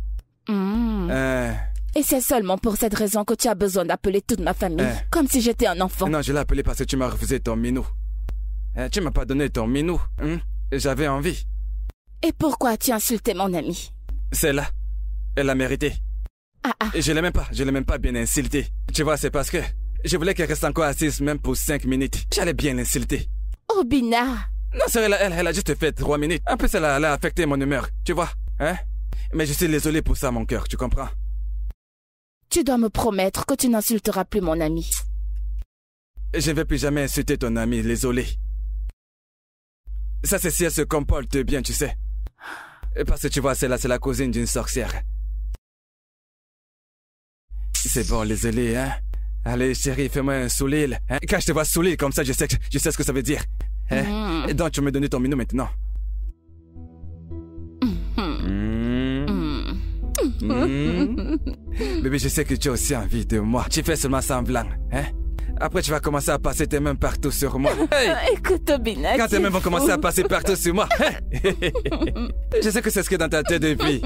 Et c'est seulement pour cette raison que tu as besoin d'appeler toute ma famille, comme si j'étais un enfant. Non, je l'ai appelé parce que tu m'as refusé ton minou. Tu m'as pas donné ton minou. J'avais envie. Et pourquoi as-tu insulté mon ami? Celle-là, elle l'a mérité. Et je l'ai même pas bien insulté. Tu vois, c'est parce que je voulais qu'elle reste encore assise même pour 5 minutes. J'allais bien l'insulter. Oh, Bina! Non, c'est elle a juste fait 3 minutes. En plus, elle a affecté mon humeur, tu vois. Hein? Mais je suis désolé pour ça, mon cœur, tu comprends? Tu dois me promettre que tu n'insulteras plus mon ami. Je ne vais plus jamais insulter ton ami, désolé. Ça, c'est si elle se comporte bien, tu sais. Parce que tu vois, c'est la cousine d'une sorcière. C'est bon, désolé, hein? Allez, chérie, fais-moi un sourire. Hein? Quand je te vois sourire comme ça, je sais ce que ça veut dire. Hein? Et donc, tu me donnes ton minou maintenant. Bébé, je sais que tu as aussi envie de moi. Tu fais seulement semblant, hein? Après, tu vas commencer à passer tes mains partout sur moi. Hey! Écoute, Bina. Quand tes mains vont commencer à passer partout sur moi. Je sais que c'est ce que dans ta tête depuis.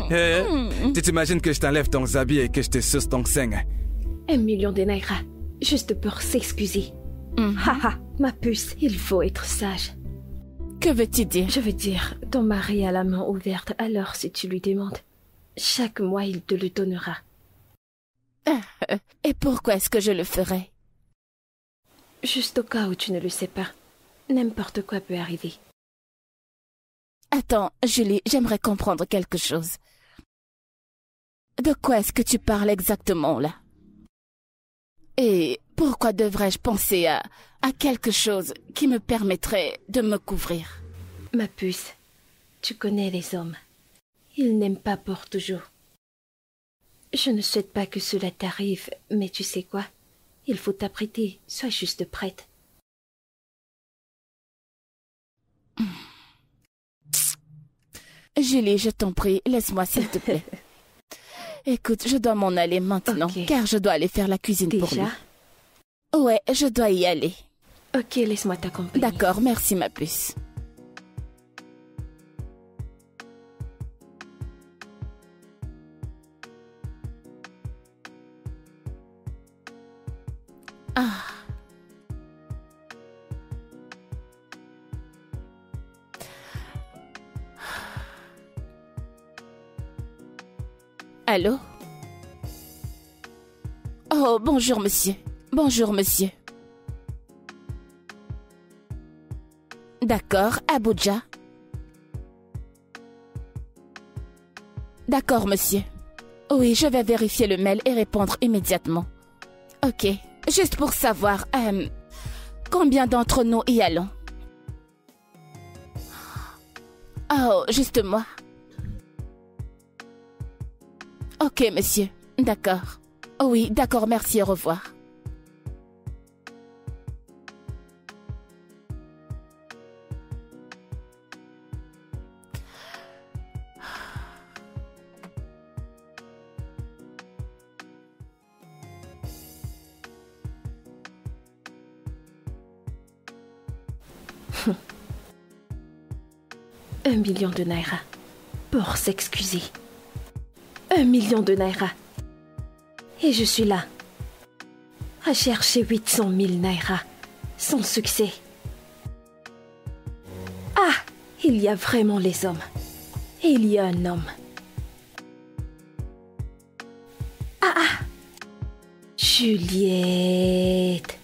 Tu t'imagines que je t'enlève ton habit et que je te suce ton sein. 1 million de naira, juste pour s'excuser. Haha, ma puce, il faut être sage. Que veux-tu dire? Je veux dire, ton mari a la main ouverte, alors si tu lui demandes, chaque mois il te le donnera. Et pourquoi est-ce que je le ferais? Juste au cas où tu ne le sais pas. N'importe quoi peut arriver. Attends, Julie, j'aimerais comprendre quelque chose. De quoi est-ce que tu parles exactement, là? Et pourquoi devrais-je penser à quelque chose qui me permettrait de me couvrir? Ma puce, tu connais les hommes. Ils n'aiment pas pour toujours. Je ne souhaite pas que cela t'arrive, mais tu sais quoi? Il faut t'apprêter, sois juste prête. Julie, je t'en prie, laisse-moi s'il te plaît. Écoute, je dois m'en aller maintenant, car je dois aller faire la cuisine pour lui. Ouais, je dois y aller. Ok, laisse-moi t'accompagner. D'accord, merci ma puce. Ah. Allô? Oh, bonjour monsieur. Bonjour monsieur. D'accord, Abuja. D'accord monsieur. Oui, je vais vérifier le mail et répondre immédiatement. Ok. Juste pour savoir, combien d'entre nous y allons? Oh, juste moi. Ok, monsieur. D'accord. Oui, d'accord, merci, au revoir. Un million de naira pour s'excuser. 1 million de naira. Et je suis là, à chercher 800 000 naira, sans succès. Ah, il y a vraiment les hommes. Et il y a un homme. Ah, Juliette.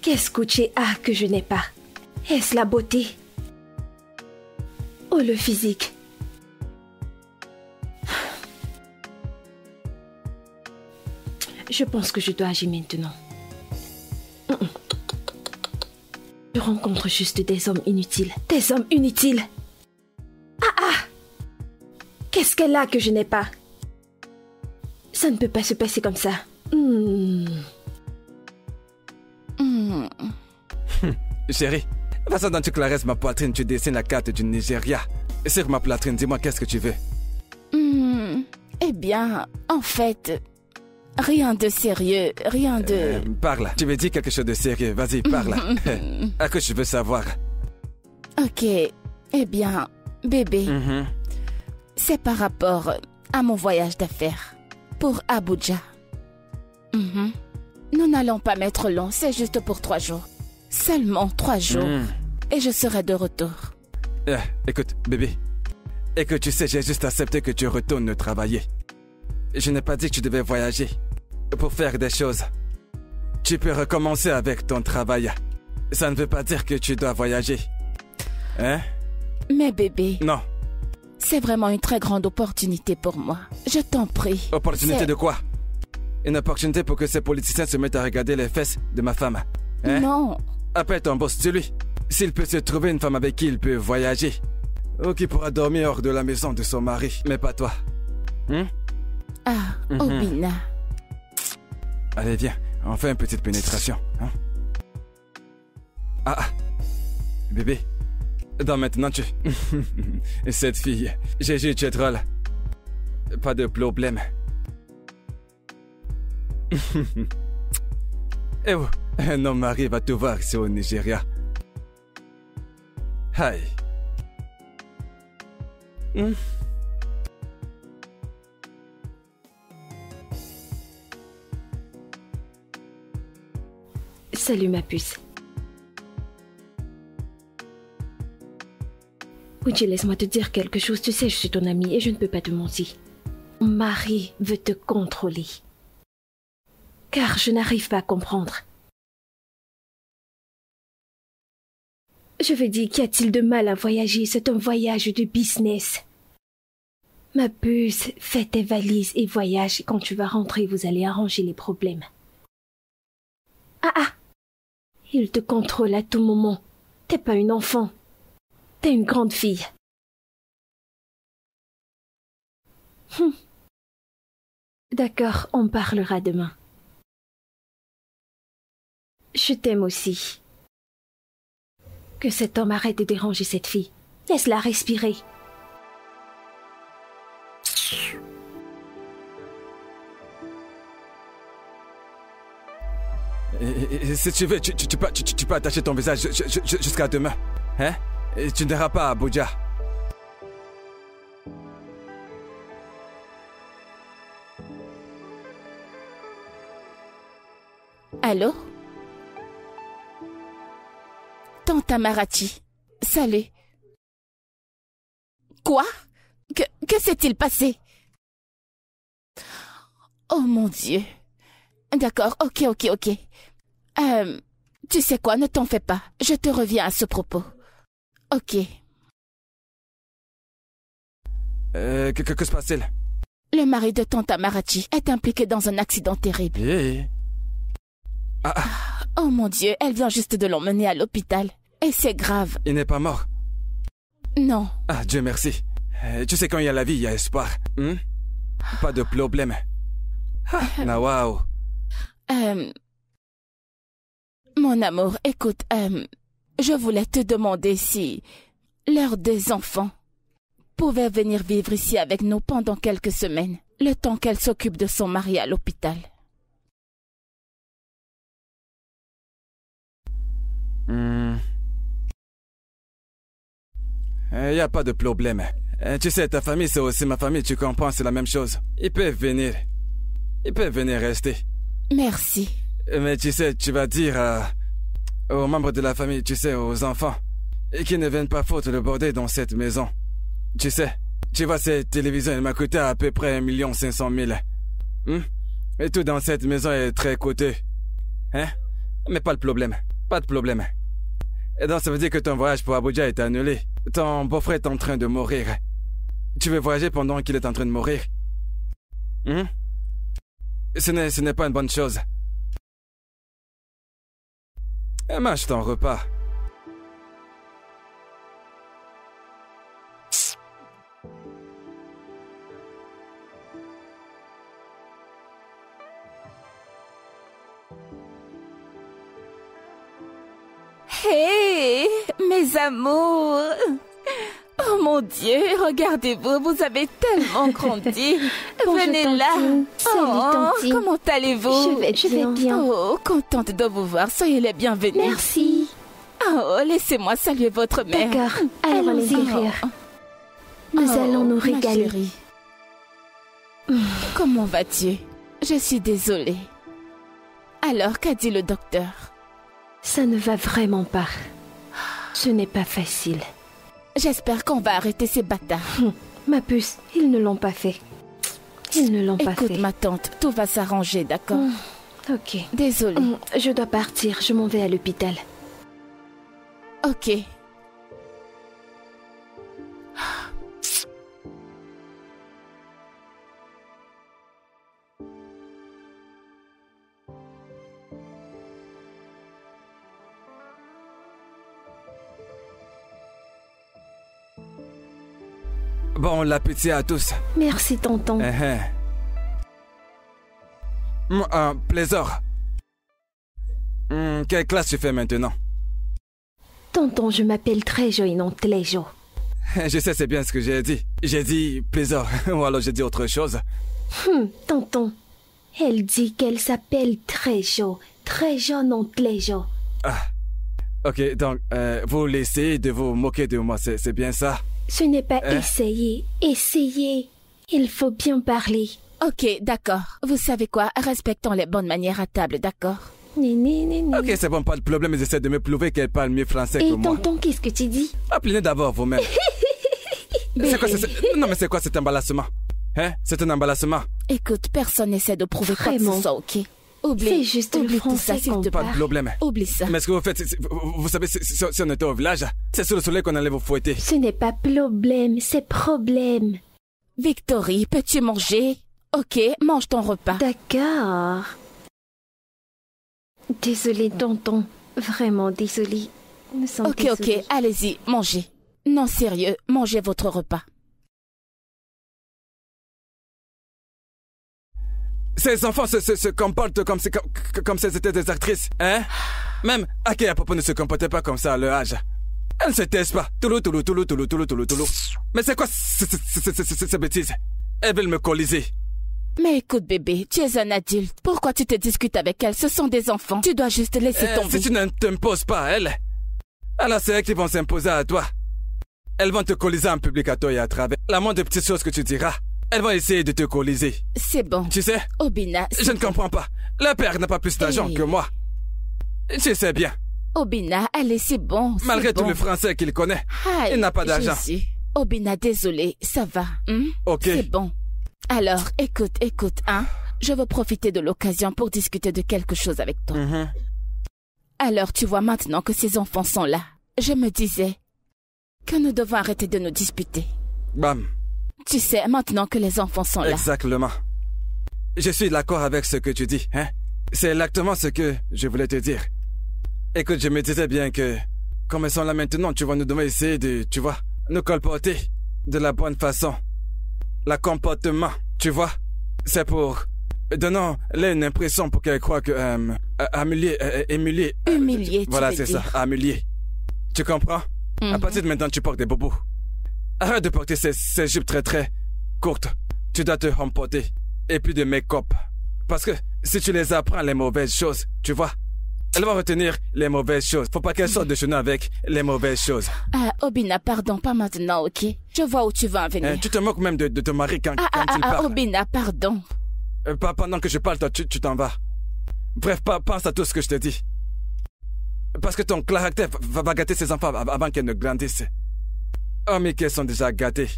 Qu'est-ce que tu as que je n'ai pas? Est-ce la beauté? Oh, le physique. Je pense que je dois agir maintenant. Je rencontre juste des hommes inutiles. Des hommes inutiles. Qu'est-ce qu'elle a que je n'ai pas? Ça ne peut pas se passer comme ça. Chérie, la façon dont tu caresses ma poitrine, tu dessines la carte du Nigeria. Sur ma poitrine, dis-moi qu'est-ce que tu veux? Eh bien, en fait, Rien de sérieux, rien de... Parle, tu me dis quelque chose de sérieux, vas-y, parle. À quoi je veux savoir? Ok, eh bien, bébé, c'est par rapport à mon voyage d'affaires pour Abuja. Nous n'allons pas mettre long, c'est juste pour 3 jours. Seulement 3 jours. Et je serai de retour. Écoute, bébé. Et que tu sais, j'ai juste accepté que tu retournes travailler. Je n'ai pas dit que tu devais voyager pour faire des choses. Tu peux recommencer avec ton travail. Ça ne veut pas dire que tu dois voyager. Hein? Mais bébé... Non. C'est vraiment une très grande opportunité pour moi. Je t'en prie. Opportunité de quoi? Une opportunité pour que ces politiciens se mettent à regarder les fesses de ma femme. Hein? Non. Appelle ton boss, dis-lui. S'il peut se trouver une femme avec qui il peut voyager. Ou qui pourra dormir hors de la maison de son mari. Mais pas toi. Obinna. Allez, viens. On fait une petite pénétration. Hein? Bébé. Donc maintenant tu... Cette fille... J'ai tu es drôle. Pas de problème. Eh oh, un homme arrive à te voir ici au Nigeria. Hi. Salut ma puce. Uji, laisse-moi te dire quelque chose. Tu sais, je suis ton amie et je ne peux pas te mentir. Mon mari veut te contrôler. Car je n'arrive pas à comprendre. Je veux dire, qu'y a-t-il de mal à voyager? C'est un voyage de business. Ma puce, fais tes valises et voyage. Quand tu vas rentrer, vous allez arranger les problèmes. Il te contrôle à tout moment. T'es pas une enfant. T'es une grande fille. D'accord, on parlera demain. Je t'aime aussi. Que cet homme arrête de déranger cette fille. Laisse-la respirer. Et si tu veux, tu peux attacher ton visage jusqu'à demain. Hein? Et tu n'iras pas à Abuja. Allô? Tante Amarachi, salut. Quoi? Que s'est-il passé? Oh mon Dieu. D'accord, ok. Tu sais quoi, ne t'en fais pas. Je te reviens à ce propos. Ok. Que se passe-t-il? Le mari de tante Amarachi est impliqué dans un accident terrible. Oh mon Dieu, elle vient juste de l'emmener à l'hôpital. Et c'est grave. Il n'est pas mort? Non. Ah, Dieu merci. Tu sais, quand il y a la vie, il y a espoir. Pas de problème. Waouh. Mon amour, écoute, je voulais te demander si l'heure des enfants pouvait venir vivre ici avec nous pendant quelques semaines, le temps qu'elle s'occupe de son mari à l'hôpital. Il n'y a pas de problème. Tu sais, ta famille, c'est aussi ma famille, tu comprends, c'est la même chose. Ils peuvent venir. Ils peuvent venir rester. Merci. Mais tu sais, tu vas dire aux membres de la famille, tu sais, aux enfants, et qu'ils ne viennent pas foutre le bordel dans cette maison. Tu sais, tu vois, cette télévision, elle m'a coûté à peu près 1 500 000. Et tout dans cette maison est très coûteux. Hein? Mais pas de problème. Pas de problème. Et donc, ça veut dire que ton voyage pour Abuja est annulé. Ton beau-frère est en train de mourir. Tu veux voyager pendant qu'il est en train de mourir? Ce n'est pas une bonne chose. Mange ton repas. Hé, mes amours! Oh mon Dieu, regardez-vous, vous avez tellement grandi. Bonjour, Venez Tantine. là. Salut, Tantine. Comment allez-vous? Je vais bien. Oh, contente de vous voir. Soyez les bienvenus. Merci. Oh, laissez-moi saluer votre mère. D'accord, allons-y. Nous allons nous ma régaler. chérie. Comment vas-tu? Je suis désolée. Alors, qu'a dit le docteur? Ça ne va vraiment pas. Ce n'est pas facile. J'espère qu'on va arrêter ces bâtards. Ma puce, ils ne l'ont pas fait. Ils ne l'ont pas Écoute, fait. ma tante, tout va s'arranger, d'accord? Ok. Désolée. Je dois partir, je m'en vais à l'hôpital. Ok. Bon appétit à tous. Merci, tonton. Plaisir. Quelle classe tu fais maintenant? Tonton, je m'appelle Trejo et non Tlejo. Je sais, c'est bien ce que j'ai dit. J'ai dit plaisir, ou alors j'ai dit autre chose. Tonton, elle dit qu'elle s'appelle Trejo. Trejo non Tlejo. Ok, donc, vous laissez de vous moquer de moi, c'est bien ça? Ce n'est pas essayer. Essayez. Il faut bien parler. Ok, d'accord. Vous savez quoi? Respectons les bonnes manières à table, d'accord? Ok, c'est bon, pas de problème, ils essaient de me prouver qu'elle parle mieux français Et que moi. tonton, qu'est-ce que tu dis? Appelez d'abord vous-même. C'est quoi, non mais c'est quoi cet emballissement? Hein? C'est un emballissement. Écoute, personne n'essaie de prouver quoi que Vraiment. ce soit, ok? Oublie. C'est juste le oublie tout ça, français s'il qu'on te Pas plaît. de problème. Oublie ça. Mais ce que vous faites, vous savez, si on était au village, c'est sous le soleil qu'on allait vous fouetter. Ce n'est pas problème, c'est problème. Victory, peux-tu manger? Ok, mange ton repas. D'accord. Désolée, tonton. Vraiment désolée. Nous sommes Ok, désolés. allez-y, mangez. Non, sérieux, mangez votre repas. Ces enfants se comportent comme si c'était des actrices, hein? Même Ake Papa ne se comportait pas comme ça à leur âge. Elle ne se taise pas. Toulou. Mais c'est quoi ces bêtises? Elles veulent me coaliser. Mais écoute, bébé, tu es un adulte. Pourquoi tu te discutes avec elles? Ce sont des enfants. Tu dois juste laisser tomber. Si tu ne t'imposes pas à elles, alors c'est elles qui vont s'imposer à toi. Elles vont te coaliser en public à toi et à travers. La moindre petite chose que tu diras, elles vont essayer de te coaliser. C'est bon. Tu sais? Obina, Je ne comprends pas. Le père n'a pas plus d'argent que moi. Tu sais bien. Obina, allez, c'est bon. Malgré bon. tout le français qu'il connaît, Aïe, il n'a pas d'argent. Jésus. Obina, désolé, ça va. Ok. C'est bon. Alors, écoute, hein. Je veux profiter de l'occasion pour discuter de quelque chose avec toi. Alors, tu vois maintenant que ces enfants sont là. Je me disais que nous devons arrêter de nous disputer. Bam. Tu sais, maintenant que les enfants sont là. Exactement. Je suis d'accord avec ce que tu dis, hein. C'est exactement ce que je voulais te dire. Écoute, je me disais bien que, comme elles sont là maintenant, tu vois, nous devons essayer de, tu vois, nous comporter de la bonne façon. Le comportement, tu vois, c'est pour... Donnons-les une impression pour qu'elles croient que... Humilier, voilà, tu c'est veux ça, dire. humilier. Tu comprends? À partir de maintenant, tu portes des bobos. Arrête de porter ces jupes très très courtes. Tu dois te remporter. Et plus de make-up. Parce que si tu les apprends les mauvaises choses, tu vois, elles vont retenir les mauvaises choses. Faut pas qu'elles sortent de chez nous avec les mauvaises choses. Ah, Obina, pardon, pas maintenant, ok? Je vois où tu veux en venir. Tu te moques même de ton mari quand il parle. Obina, pardon. Pas pendant que je parle, toi, tu t'en vas. Bref, pense à tout ce que je te dis. Parce que ton caractère va gâter ses enfants avant qu'elles ne grandissent. Oh, mais qu'elles sont déjà gâtées.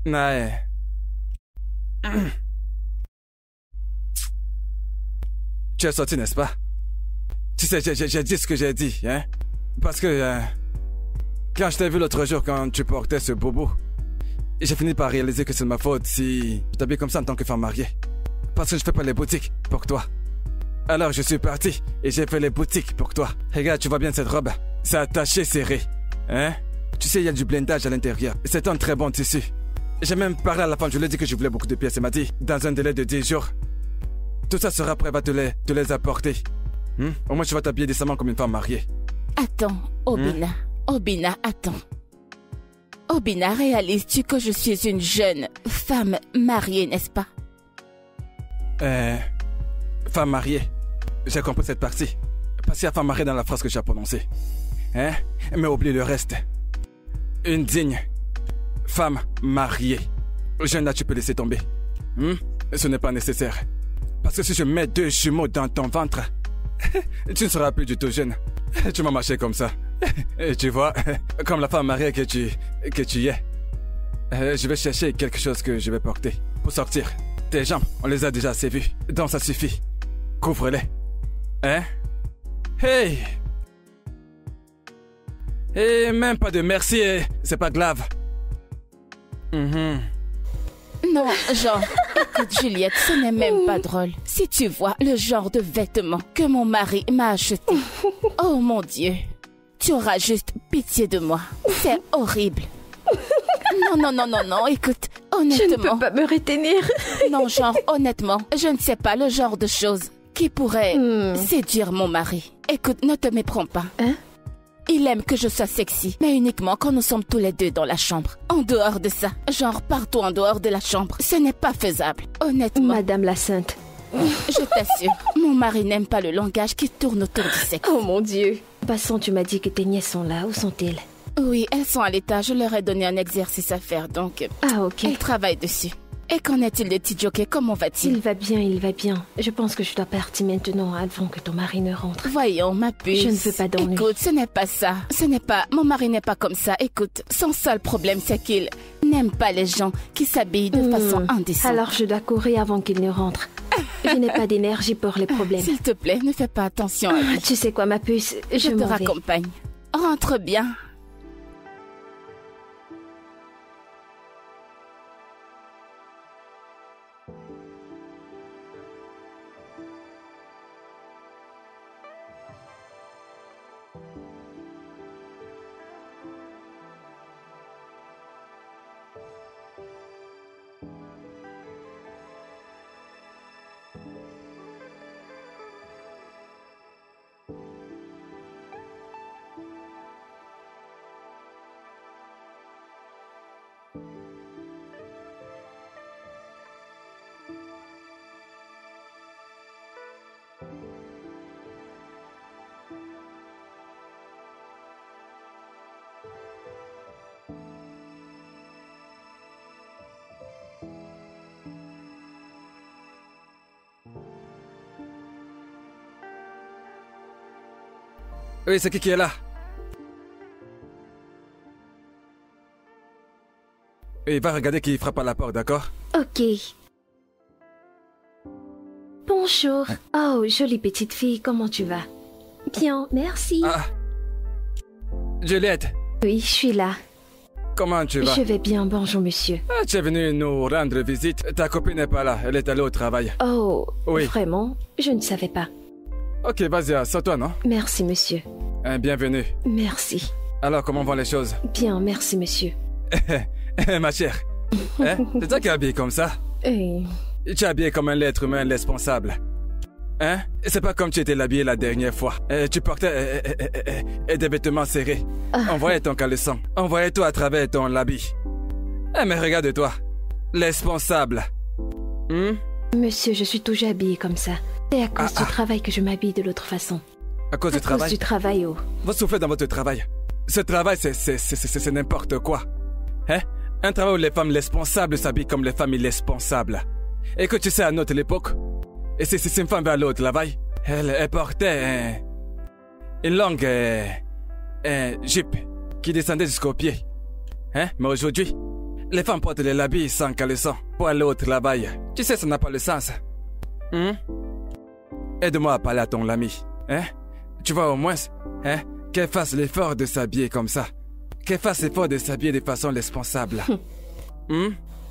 Ouais. Tu es sorti, n'est-ce pas? Tu sais, j'ai dit ce que j'ai dit, hein? Parce que, quand je t'ai vu l'autre jour, quand tu portais ce bobo, j'ai fini par réaliser que c'est de ma faute si je t'habille comme ça en tant que femme mariée. Parce que je fais pas les boutiques pour toi. Alors je suis parti et j'ai fait les boutiques pour toi. Regarde, tu vois bien cette robe? C'est attaché serré. Hein? Tu sais, il y a du blindage à l'intérieur. C'est un très bon tissu. J'ai même parlé à la femme, je lui ai dit que je voulais beaucoup de pièces. Elle m'a dit, dans un délai de 10 jours, tout ça sera prêt, va te les apporter. Au moins, tu vas t'habiller décemment comme une femme mariée. Attends, Obina. Obina, attends. Obina, réalises-tu que je suis une jeune femme mariée, n'est-ce pas? Femme mariée. J'ai compris cette partie. Parce qu'il y a femme mariée dans la phrase que j'ai prononcée. Hein? Mais oublie le reste. Une digne femme mariée. Jeune là, tu peux laisser tomber. Ce n'est pas nécessaire. Parce que si je mets 2 jumeaux dans ton ventre, tu ne seras plus du tout jeune. Tu m'as marché comme ça. Et tu vois, comme la femme mariée que tu es. Je vais chercher quelque chose que je vais porter pour sortir. Tes jambes, on les a déjà assez vues. Donc ça suffit. Couvre-les. Hein? Hey! Et même pas de merci, c'est pas grave. Non, genre, écoute Juliette, ce n'est même pas drôle. Si tu vois le genre de vêtements que mon mari m'a acheté, oh mon Dieu, tu auras juste pitié de moi. C'est horrible. Non, écoute, honnêtement... Je ne peux pas me retenir. Non, genre, honnêtement, je ne sais pas le genre de choses qui pourrait séduire mon mari. Écoute, ne te méprends pas. Hein? Il aime que je sois sexy, mais uniquement quand nous sommes tous les deux dans la chambre. En dehors de ça, genre partout en dehors de la chambre, ce n'est pas faisable, honnêtement. Madame la Sainte. Je t'assure, mon mari n'aime pas le langage qui tourne autour du sexe. Oh mon Dieu. Passons, tu m'as dit que tes nièces sont là. Où sont-elles? Oui, elles sont à l'étage. Je leur ai donné un exercice à faire, donc... Ah, ok. Elles travaillent dessus. Et qu'en est-il de Tidjoké? Comment va-t-il? Il va bien. Je pense que je dois partir maintenant avant que ton mari ne rentre. Voyons, ma puce. Je ne veux pas d'ennui. Écoute, ce n'est pas ça. Mon mari n'est pas comme ça. Écoute, son seul problème, c'est qu'il n'aime pas les gens qui s'habillent de façon indécente. Alors je dois courir avant qu'il ne rentre. Je n'ai pas d'énergie pour les problèmes. S'il te plaît, ne fais pas attention à lui. Tu sais quoi, ma puce? Je te raccompagne. Rentre bien. Oui, c'est qui est là? Et va regarder qui frappe à la porte, d'accord? Ok. Bonjour. Oh, jolie petite fille, comment tu vas? Bien, merci. Ah. Juliette. Oui, je suis là. Comment tu vas? Je vais bien, bonjour monsieur. Ah, tu es venu nous rendre visite. Ta copine n'est pas là, elle est allée au travail. Oh, oui. Vraiment? Je ne savais pas. Ok, vas-y, assois-toi, non? Merci monsieur. Bienvenue. Merci. Alors, comment vont les choses? Bien, merci monsieur. Ma chère, hein? C'est toi qui es habillée comme ça? Tu es habillée comme un être humain responsable. Hein? C'est pas comme tu étais habillée la dernière fois. Tu portais des vêtements serrés. On voyait ton caleçon. On voyait tout à travers ton habit. Mais regarde-toi. Responsable. Monsieur, je suis toujours habillée comme ça. C'est à cause du travail que je m'habille de l'autre façon. À cause du travail? À cause du travail, oh. Vous soufflez dans votre travail. Ce travail, c'est n'importe quoi. Hein? Un travail où les femmes responsables s'habillent comme les femmes irresponsables. Et que tu sais, à notre époque, et si une femme va aller au travail, elle portait une longue jupe qui descendait jusqu'aux pieds. Hein? Mais aujourd'hui, les femmes portent les habits sans caleçon pour aller au travail. Tu sais, ça n'a pas le sens. Aide-moi à parler à ton ami. Hein? Tu vois au moins, hein, qu'elle fasse l'effort de s'habiller comme ça. Qu'elle fasse l'effort de s'habiller de façon responsable.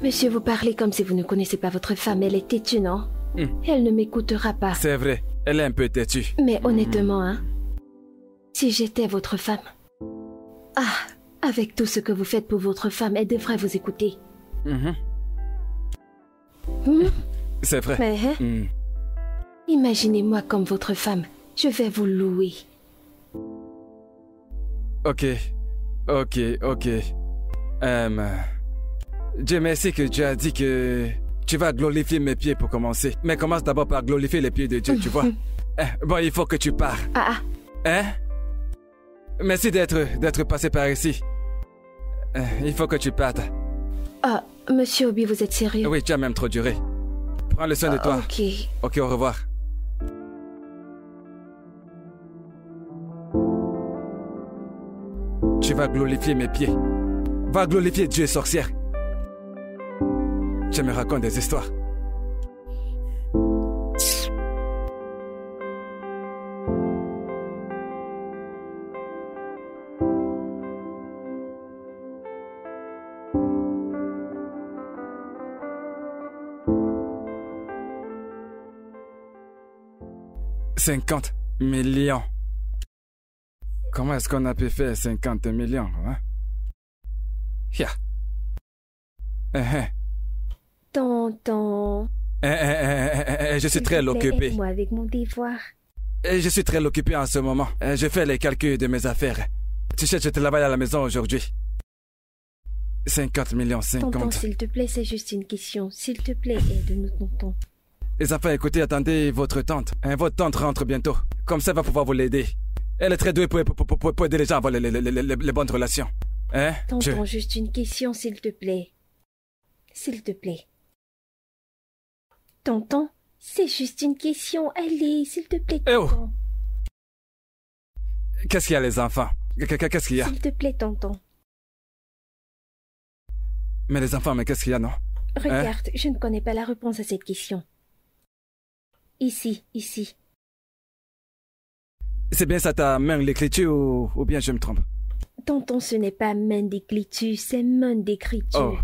Monsieur, vous parlez comme si vous ne connaissez pas votre femme. Elle est têtue, non? Elle ne m'écoutera pas. C'est vrai, elle est un peu têtue. Mais honnêtement, hein, si j'étais votre femme... avec tout ce que vous faites pour votre femme, elle devrait vous écouter. C'est vrai. Mais, imaginez-moi comme votre femme. Je vais vous louer. Ok. Dieu merci que Dieu a dit que tu vas glorifier mes pieds pour commencer. Mais commence d'abord par glorifier les pieds de Dieu, tu vois. Bon, il faut que tu pars. Hein? Merci d'être passé par ici. Il faut que tu partes. Ah, monsieur Obi, vous êtes sérieux? Oui, tu as même trop duré. Prends le soin de toi. Ok. Ok, au revoir. Tu vas glorifier mes pieds. Va glorifier Dieu, sorcière. Tu me racontes des histoires. « 50 millions. Comment est-ce qu'on a pu faire 50 millions, hein? Yeah. Tonton. Je suis très occupé. Aide-moi avec mon devoir. Je suis très occupé en ce moment. Je fais les calculs de mes affaires. Tu sais, je travaille à la maison aujourd'hui. 50 millions, 50. Tonton, s'il te plaît, c'est juste une question. S'il te plaît, aide-nous, tonton. Les enfants, écoutez, attendez votre tante. Votre tante rentre bientôt. Comme ça, elle va pouvoir vous l'aider. Elle est très douée pour aider les gens à avoir les bonnes relations. Hein? Tonton, juste une question, s'il te plaît. S'il te plaît. Tonton, c'est juste une question. Allez, s'il te plaît, tonton. Qu'est-ce qu'il y a, les enfants? Qu'est-ce qu'il y a? S'il te plaît, tonton. Mais les enfants, mais qu'est-ce qu'il y a, non? Regarde, je ne connais pas la réponse à cette question. Ici. C'est bien ça ta main d'écriture ou bien je me trompe? Tonton, ce n'est pas main d'écriture, c'est main d'écriture.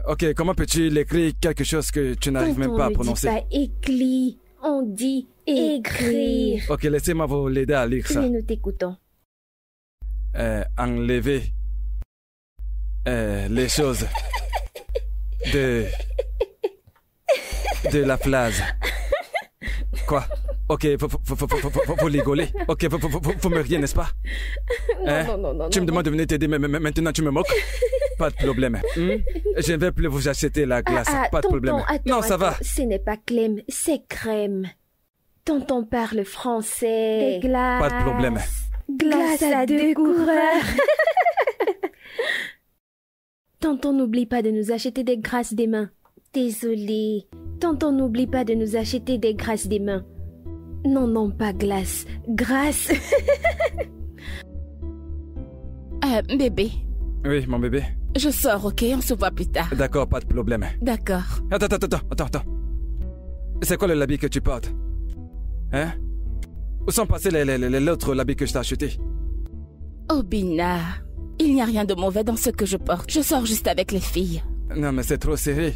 Ok, comment peux-tu l'écrire quelque chose que tu n'arrives même pas à prononcer? On ne dit pas écrit, on dit écrire. Ok, laissez-moi vous l'aider à lire ça. Oui, nous t'écoutons. Enlever les choses de la phrase. Quoi? Ok, faut rigoler. Ok, faut me rire, n'est-ce pas? Non. Tu me demandes de venir t'aider, mais maintenant tu me moques? Pas de problème. Je ne vais plus vous acheter la glace. Pas de problème. Non, ça va. Ce n'est pas crème, c'est crème. Tonton parle français. Des glaces. Pas de problème. Glace à deux couleurs. Tonton, n'oublie pas de nous acheter des grâces des mains. Désolé. Tonton, n'oublie pas de nous acheter des grâces des mains. Non, pas glace. Grâce. Bébé. Oui, mon bébé. Je sors, ok? On se voit plus tard. D'accord, pas de problème. D'accord. Attends. C'est quoi le habit que tu portes? Hein? Où sont passés l'autre habit que je t'ai acheté? Oh, Bina. Il n'y a rien de mauvais dans ce que je porte. Je sors juste avec les filles. Non, mais c'est trop serré.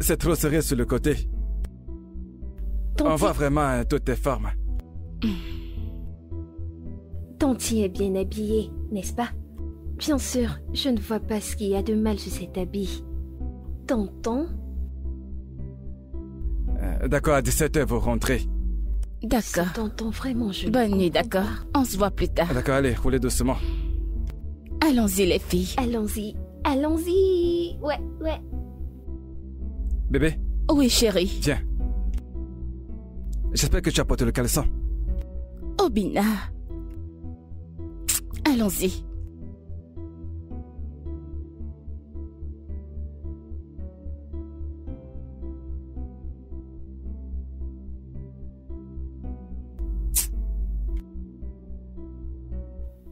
C'est trop serré sur le côté. On voit vraiment toutes tes formes. Tonty est bien habillé, n'est-ce pas? Bien sûr, je ne vois pas ce qu'il y a de mal sur cet habit. Tonton? D'accord, à 17h, vous rentrez. D'accord. Tonton, vraiment, je Bonne nuit, d'accord? On se voit plus tard. D'accord, allez, roulez doucement. Allons-y, les filles. Allons-y. Ouais. Bébé? Oui, chérie. Tiens. J'espère que tu apportes le caleçon. Oh, Bina. Allons-y.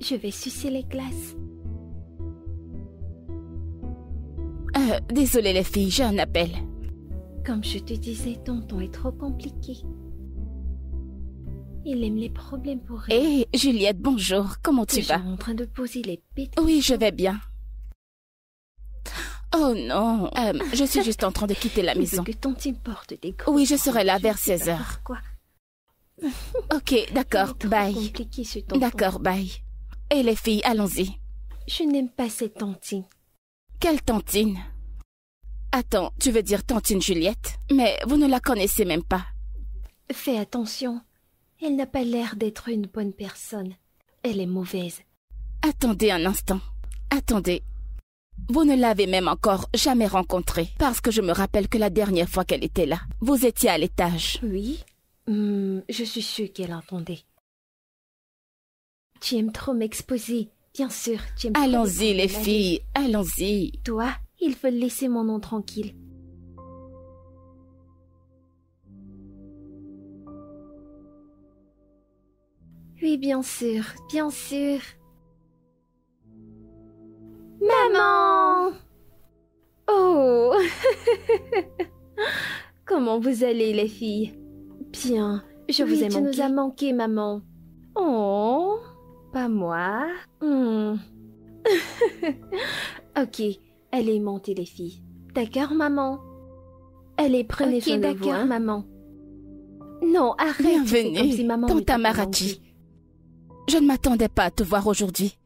Je vais sucer les glaces. Désolée les filles, j'ai un appel. Comme je te disais, tonton est trop compliqué. Il aime les problèmes pour rien. Hé, Juliette, bonjour. Comment tu vas? En train de poser les pétales. Oui, je vais bien. Oh non, je suis juste en train de quitter la maison. Que Tontine porte des gros. Oui, je serai là vers 16h. Quoi? Ok, d'accord, bye. Compliqué, ce tonton. D'accord, bye. Et les filles, allons-y. Je n'aime pas cette Tontine. Quelle Tantine? Attends, tu veux dire Tantine Juliette? Mais vous ne la connaissez même pas. Fais attention. Elle n'a pas l'air d'être une bonne personne. Elle est mauvaise. Attendez un instant. Attendez. Vous ne l'avez même encore jamais rencontrée, parce que je me rappelle que la dernière fois qu'elle était là, vous étiez à l'étage. Oui. Je suis sûre qu'elle entendait. Tu aimes trop m'exposer. Bien sûr, tu aimes trop. Allons-y, les filles, allons-y. Toi, il faut laisser mon nom tranquille. Oui, bien sûr, bien sûr. Maman! Oh! Comment vous allez, les filles? Bien, je vous ai manqué. Tu nous as manqué, maman. Oh, pas moi. Ok, allez monter, les filles. D'accord, maman? Allez, prenez soin de vous, hein? Maman. Non, arrête. Bienvenue, si maman Tante Amarachi. Je ne m'attendais pas à te voir aujourd'hui.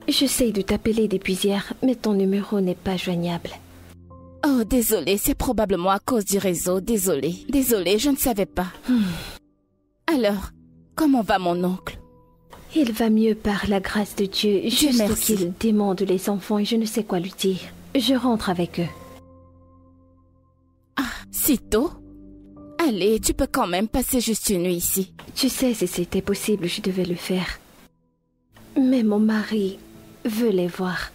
J'essaye de t'appeler depuis hier, mais ton numéro n'est pas joignable. Oh, désolée, c'est probablement à cause du réseau, désolée. Désolée, je ne savais pas. Alors, comment va mon oncle? Il va mieux par la grâce de Dieu, juste qu'il démande les enfants et je ne sais quoi lui dire. Je rentre avec eux. Ah, si tôt? Allez, tu peux quand même passer juste une nuit ici. Tu sais, si c'était possible, je devais le faire. Mais mon mari veut les voir.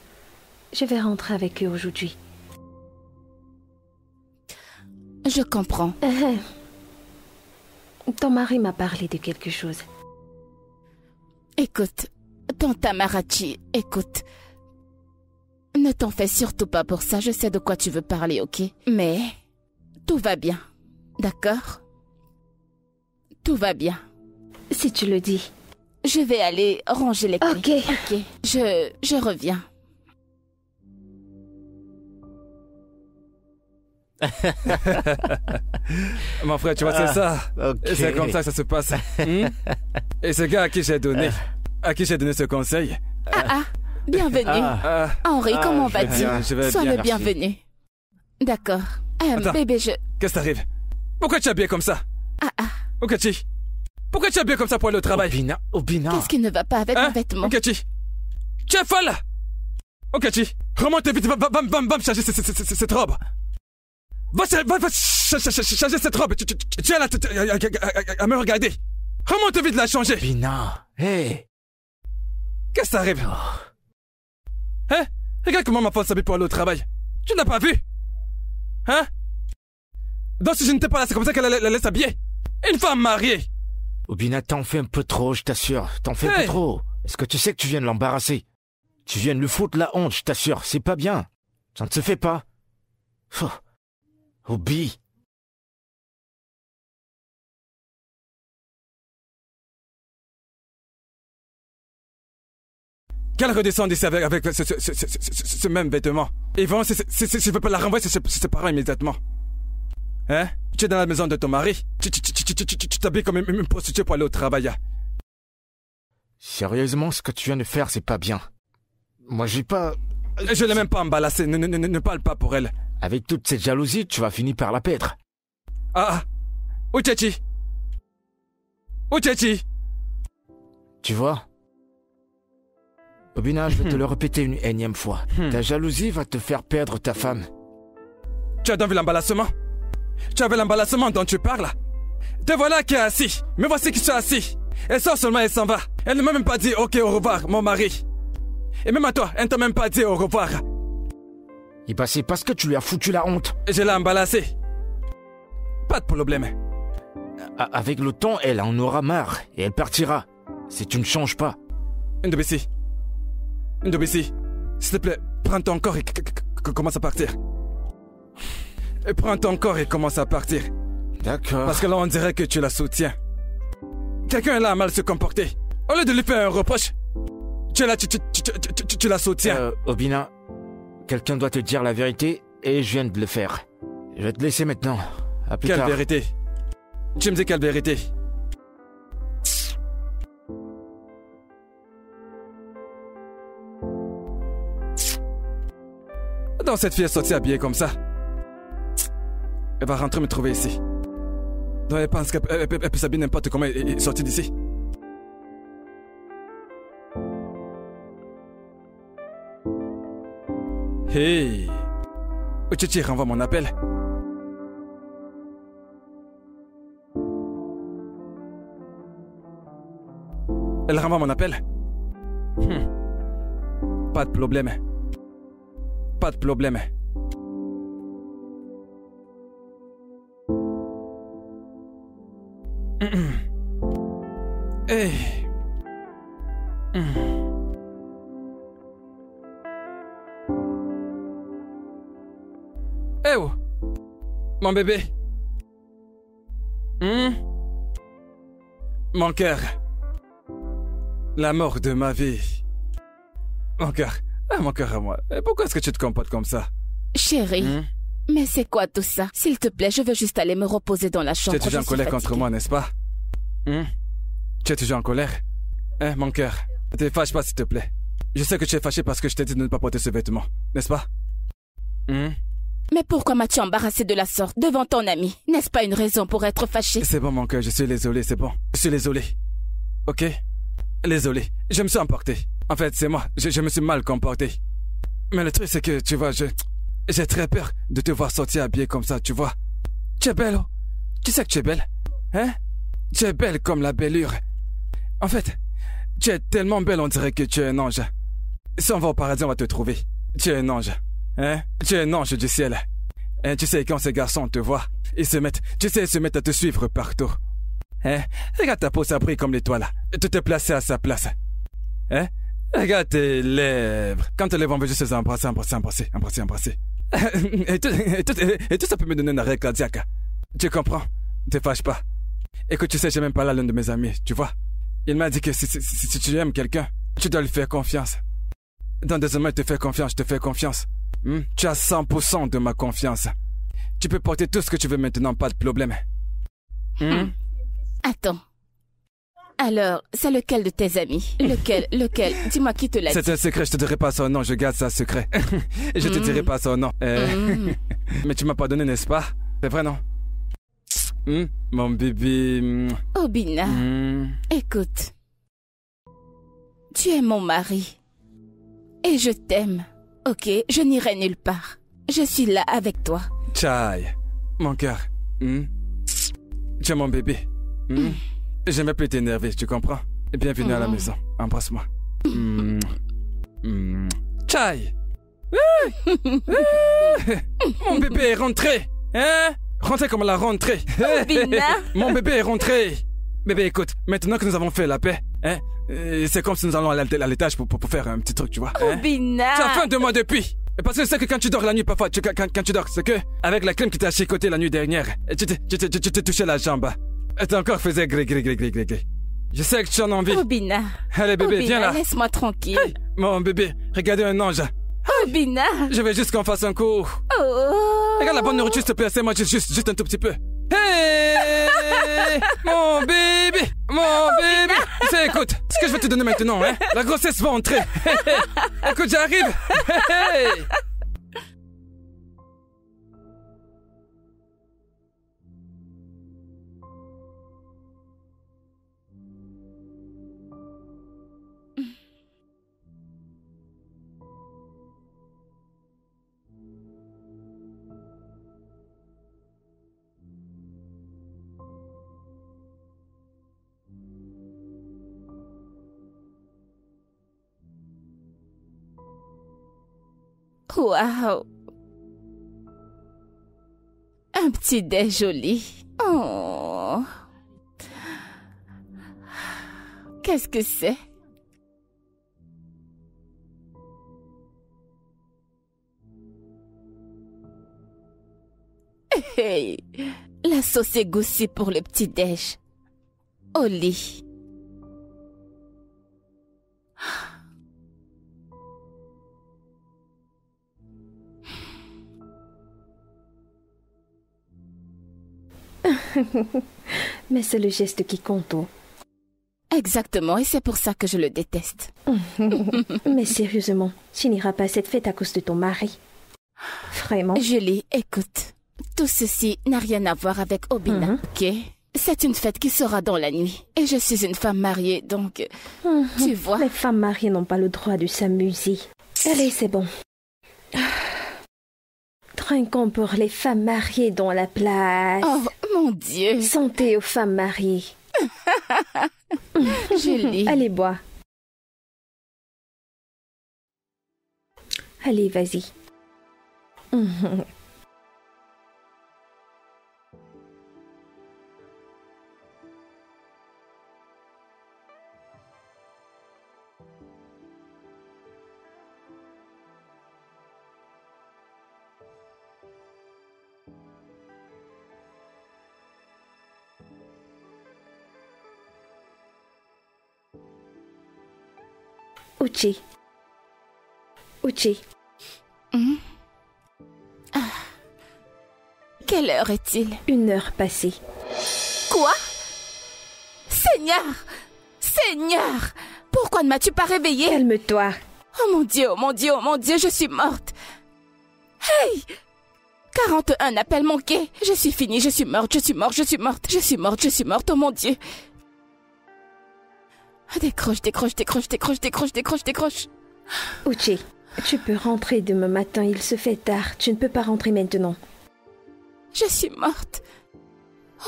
Je vais rentrer avec eux aujourd'hui. Je comprends. Ton mari m'a parlé de quelque chose. Écoute, Tante Amarachi, écoute. Ne t'en fais surtout pas pour ça, je sais de quoi tu veux parler, ok? Mais tout va bien, d'accord? Tout va bien. Si tu le dis. Je vais aller ranger les clés. Ok. Je reviens. Mon frère, tu vois, c'est ça. Okay. C'est comme ça que ça se passe. Et ce gars à qui j'ai donné ce conseil. Bienvenue. Henri, comment vas-tu? Sois le bienvenu. D'accord. Bébé, Qu'est-ce qui t'arrive? Pourquoi tu es habillé comme ça? Okachi, pourquoi tu es habillé comme ça pour aller au travail? Obina. Qu'est-ce qui ne va pas avec mes vêtements? Okachi, tu es folle? Okachi, remonte vite, va me changer cette robe. Va changer cette robe. Tu es là à me regarder. Remonte vite la changer. Obina, hey. Qu'est-ce qui t'arrive? Hein? Regarde comment ma femme s'habille pour aller au travail. Tu n'as pas vu? Hein? Donc si je n'étais pas là, c'est comme ça qu'elle allait s'habiller. Une femme mariée. Obina, t'en fais un peu trop, je t'assure. T'en fais un peu trop. Est-ce que tu sais que tu viens de l'embarrasser? Tu viens de lui foutre la honte, je t'assure. C'est pas bien. Ça ne se fait pas. Obi. Qu'elle redescende ici avec ce même vêtement. Et vraiment, si je veux pas la renvoyer, c'est ses parents immédiatement. Hein? Tu es dans la maison de ton mari. Tu t'habilles comme une prostituée pour aller au travail. Sérieusement, ce que tu viens de faire, c'est pas bien. Moi, j'ai pas... Je l'ai même pas embalassée. Ne parle pas pour elle. Avec toute cette jalousie, tu vas finir par la perdre. Uchechi. Tu vois? Obina, je vais te le répéter une énième fois. Ta jalousie va te faire perdre ta femme. Tu as donc vu l'embalassement? Tu avais l'embalassement dont tu parles? Te voilà qui est assis. Me voici qui suis assis. Elle sort seulement, elle s'en va. Elle ne m'a même pas dit ok au revoir, mon mari. Et même à toi, elle ne t'a même pas dit au revoir. Et bah c'est parce que tu lui as foutu la honte. Je l'ai embalassée. Pas de problème. Avec le temps, elle en aura marre et elle partira. Si tu ne changes pas. Ndobisi, s'il te plaît, prends ton corps et commence à partir. Prends ton corps et commence à partir. D'accord. Parce que là, on dirait que tu la soutiens. Quelqu'un est là à mal se comporter. Au lieu de lui faire un reproche, tu es là, tu la soutiens. Obina, quelqu'un doit te dire la vérité et je viens de le faire. Je vais te laisser maintenant. À plus tard. Quelle vérité? Tu me dis quelle vérité? Donc cette fille est sortie habillée comme ça. Elle va rentrer me trouver ici. Donc elle pense qu'elle peut s'habiller n'importe comment et est sortie d'ici. Hey. Ochichi renvoie mon appel. Elle renvoie mon appel. Pas de problème. Pas de problème. Hey. Eh oh, mon bébé. Mon cœur. L'amour de ma vie. Mon cœur. Ah, mon cœur à moi. Pourquoi est-ce que tu te comportes comme ça? Chérie, mais c'est quoi tout ça? S'il te plaît, je veux juste aller me reposer dans la chambre. Tu es toujours en colère contre moi, n'est-ce pas? Tu es toujours en colère? Mon cœur, ne te fâche pas, s'il te plaît. Je sais que tu es fâché parce que je t'ai dit de ne pas porter ce vêtement, n'est-ce pas? Mais pourquoi m'as-tu embarrassé de la sorte devant ton ami? N'est-ce pas une raison pour être fâché? C'est bon, mon cœur, je suis désolé, c'est bon. Je suis désolé. Ok? Désolé, je me suis emporté. En fait, c'est moi, je me suis mal comporté. Mais le truc, c'est que, tu vois, j'ai très peur de te voir sortir habillée comme ça, tu vois. Tu es belle, oh. Tu sais que tu es belle, hein? Tu es belle comme la bellure. En fait, tu es tellement belle, on dirait que tu es un ange. Si on va au paradis, on va te trouver. Tu es un ange, hein? Tu es un ange du ciel. Hein? Tu sais, quand ces garçons te voient, ils se mettent à te suivre partout. Hein? Regarde ta peau, ça brille comme l'étoile. Tu t'es placé à sa place. Hein? Regarde tes lèvres. Quand tes lèvres, on veut juste les embrasser. Et tout ça peut me donner un arrêt cardiaque. Tu comprends? Ne te fâche pas. Écoute, tu sais, j'ai même parlé à l'un de mes amis, tu vois. Il m'a dit que si tu aimes quelqu'un, tu dois lui faire confiance. Dans des hommes, je te fais confiance. Tu as 100% de ma confiance. Tu peux porter tout ce que tu veux maintenant, pas de problème. Attends. Alors, c'est lequel de tes amis? Lequel? Dis-moi qui te l'a dit. C'est un secret, je te dirai pas son nom, je garde ça secret. Je te dirai pas son nom. Mais tu m'as pardonné, n'est-ce pas? C'est vrai, non? Mon bébé. Obina, écoute. Tu es mon mari. Et je t'aime. Ok, je n'irai nulle part. Je suis là avec toi. Chai, mon cœur. Tu es mon bébé. J'aimais plus t'énerver, tu comprends? Bienvenue à la maison. Embrasse-moi. Chai. Mon bébé est rentré. Hein? Rentré comme la rentrée. Mon bébé est rentré. Bébé, écoute, maintenant que nous avons fait la paix, hein, c'est comme si nous allons à l'étage pour faire un petit truc, tu vois. Obina. Tu as faim de moi depuis. Parce que c'est que quand tu dors la nuit, parfois, quand tu dors, c'est que, avec la crème qui t'a chicoté la nuit dernière, tu t'es touché la jambe. Et t'as encore faisait gré. Je sais que tu en as envie. Obina. Allez, bébé, Obina, viens là. Laisse-moi tranquille. Hey, mon bébé, regardez un ange. Obina. Je veux juste qu'on fasse un coup. Regarde la bonne nourriture, s'il te plaît, c'est moi juste un tout petit peu. Hey, mon bébé. Tu sais, écoute, ce que je vais te donner maintenant, hein, la grossesse va entrer. Écoute, j'arrive. Hey. Waouh! Un petit déj joli. Oh! Qu'est-ce que c'est? Hey! La sauce égoussie pour le petit déj. Au lit. Mais c'est le geste qui compte. Exactement, et c'est pour ça que je le déteste. Mais sérieusement, tu n'iras pas à cette fête à cause de ton mari. Vraiment. Julie, écoute. Tout ceci n'a rien à voir avec Obina, ok? C'est une fête qui sera dans la nuit. Et je suis une femme mariée, donc... Tu vois? Les femmes mariées n'ont pas le droit de s'amuser. Allez, c'est bon. un camp pour les femmes mariées dans la place. Oh, mon Dieu. Santé aux femmes mariées. Julie. Allez, bois. Allez, vas-y. Uchi. Uchi. Quelle heure est-il? 1 heure passée. Quoi? Seigneur! Seigneur! Pourquoi ne m'as-tu pas réveillée? Calme-toi. Oh mon Dieu, oh mon Dieu, oh mon Dieu, je suis morte. Hey! 41 appels manqués. Je suis finie, je suis morte, je suis morte, je suis morte, je suis morte, je suis morte, oh mon Dieu. Décroche, décroche, décroche, décroche, décroche, décroche, décroche. Uchi, tu peux rentrer demain matin, il se fait tard. Tu ne peux pas rentrer maintenant. Je suis morte.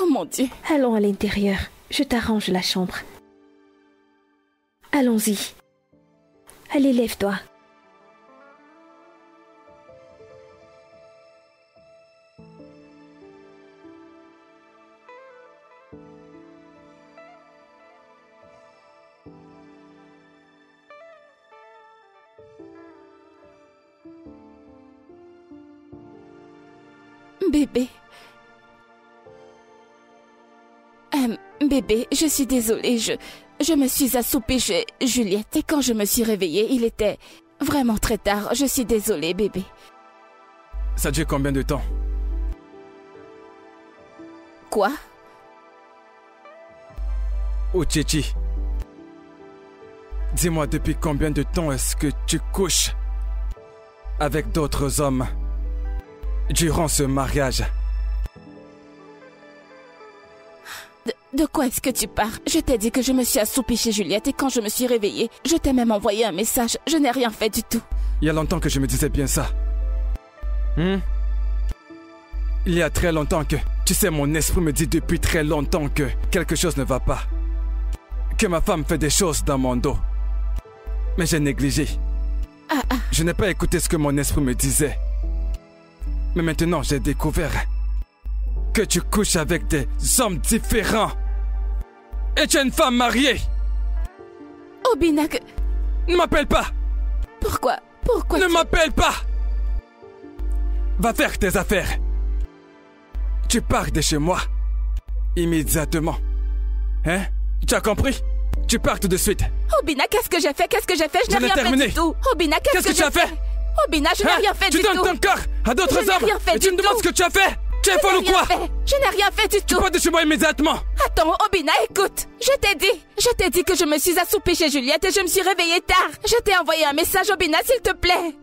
Oh mon Dieu. Allons à l'intérieur. Je t'arrange la chambre. Allons-y. Allez, lève-toi. Bébé. Bébé, je suis désolée, je me suis assoupie chez Juliette et quand je me suis réveillée, il était vraiment très tard. Je suis désolée, bébé. Ça dure combien de temps? Quoi? Uchichi, dis-moi depuis combien de temps est-ce que tu couches avec d'autres hommes durant ce mariage? De quoi est-ce que tu parles? Je t'ai dit que je me suis assoupie chez Juliette et quand je me suis réveillée, je t'ai même envoyé un message. Je n'ai rien fait du tout. Il y a longtemps que je me disais bien ça. Il y a très longtemps que... Tu sais, mon esprit me dit depuis très longtemps que quelque chose ne va pas. Que ma femme fait des choses dans mon dos. Mais j'ai négligé. Je n'ai pas écouté ce que mon esprit me disait. Mais maintenant, j'ai découvert que tu couches avec des hommes différents. Et tu es une femme mariée. Obina, Ne m'appelle pas. Pourquoi Ne m'appelle pas. Va faire tes affaires. Tu pars de chez moi. Immédiatement. Hein? Tu as compris? Tu pars tout de suite. Obina, qu'est-ce que j'ai fait? Qu'est-ce que j'ai fait? Je n'ai rien terminé. fait du tout. Obina, qu'est-ce que tu as fait? Obina, je n'ai rien fait du tout. Tu donnes ton corps à d'autres hommes. Et tu me demandes ce que tu as fait? Tu es folle ou quoi? Je n'ai rien fait du tout. Tu pars de chez moi immédiatement. Attends, Obina, écoute. Je t'ai dit que je me suis assoupie chez Juliette et je me suis réveillée tard. Je t'ai envoyé un message, Obina, s'il te plaît.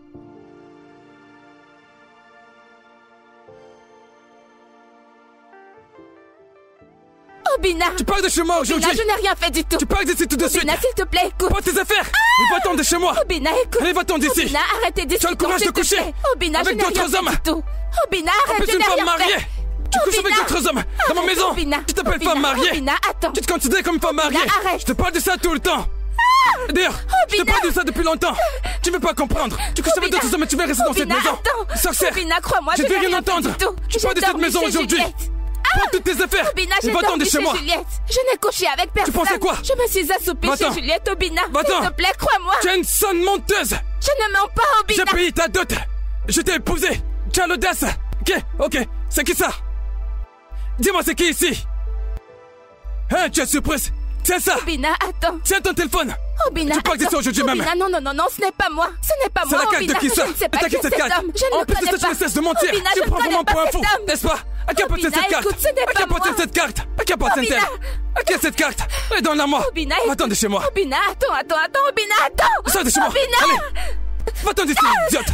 Obina. Tu pars de chez moi aujourd'hui. Obina, je n'ai rien fait du tout. Tu pars d'ici tout de suite. Obina, s'il te plaît, écoute. Prends tes affaires. Et va-t'en de chez moi. Obina, écoute. Allez, va-t'en d'ici. Obina, arrête tes discussions. Tu as le courage de coucher Obina, avec je n'ai rien d'autres hommes. fait du tout. Obina, En arrête, plus, je une n'ai femme rien mariée. fait. Tu couches avec Obina. d'autres hommes dans ma maison. Obina. Tu t'appelles Obina, femme mariée. Obina, attends. Tu te considères comme femme mariée. arrête. Je te parle de ça tout le temps. D'ailleurs, je te Obina. parle de ça depuis longtemps. Tu veux pas comprendre. Tu couches avec Obina. d'autres hommes et tu veux rester dans cette Obina, maison. attends. Sorcière. Obina, crois-moi, Je je ne veux n'ai rien rien fait entendre. du tout. Tu pars de J'ai cette maison dormi chez aujourd'hui. Juliette. Prends toutes tes affaires. Obina, Et j'ai va-t'en dormi de chez chez moi. Juliette. Je n'ai couché avec personne. pensais quoi? Je me suis assoupie chez Va-t'en. Juliette, Obina. Va-t'en. S'il te plaît, crois-moi. Tu es une sonne menteuse. Je ne mens pas, Obina. J'ai payé ta dot. Je t'ai épousé. Tu as l'audace. Ok. C'est qui ça? Dis-moi, c'est qui ici? Hein, tu es surprise? Tiens ça. Obina, attends. Tiens ton téléphone. Obina, Tu pars d'ici attends. aujourd'hui même. Obina, non, ce n'est pas moi. Ce n'est pas C'est moi, la carte Obina. de qui ça? Je ne sais pas T'as qui qui est cette cet carte? homme. Je ne En le plus de connais ça, tu pas. ne cesses de mentir. Obina, Tu je ne prends connais vraiment pas pour un cet fou, homme. n'est-ce pas? À qui appartient Obina, cette carte? écoute, ce n'est À qui pas appartient moi. cette carte? À qui appartient-elle? Obina. À qui est cette carte? Et donne-la-moi. Obina, Va-t'en de chez moi. Obina, attends, Obina, attends. Sors de chez moi. Obina. Allez. Va-t'en d'ici, idiote.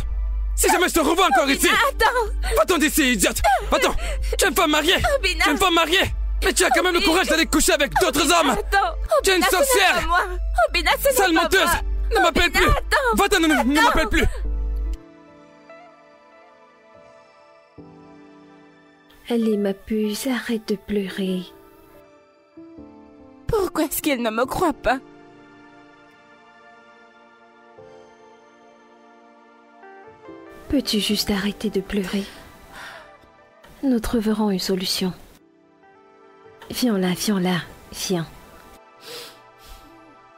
Si jamais je te revois encore ici. Attends. Va-t'en d'ici, idiote. Va-t'en. Tu es une femme mariée. Obina. Tu es une femme mariée. Mais tu as quand même le courage d'aller coucher avec d'autres hommes. Attends. Tu es une Obina, ce n'est sorcière. pas moi. Obina, ce n'est Sale pas menteuse. moi. Ne m'appelle Obina, plus. attends. Va-t'en, ne m'appelle plus. Allez, ma puce, arrête de pleurer. Pourquoi est-ce qu'il ne me croit pas? Peux-tu juste arrêter de pleurer? Nous trouverons une solution. Viens là, viens.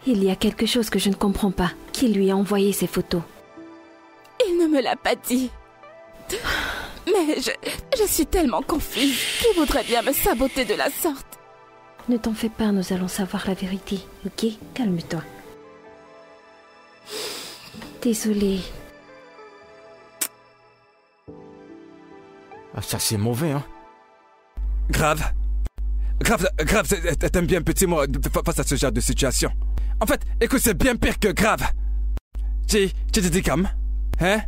Il y a quelque chose que je ne comprends pas. Qui lui a envoyé ces photos? Il ne me l'a pas dit. Mais je suis tellement confuse. Qui voudrait bien me saboter de la sorte? Ne t'en fais pas, nous allons savoir la vérité, ok? Calme-toi. Désolée. Ah, ça c'est mauvais, hein? Grave, t'aimes bien petit mot face à ce genre de situation. En fait, écoute, c'est bien pire que grave. Tu te dis comme, hein?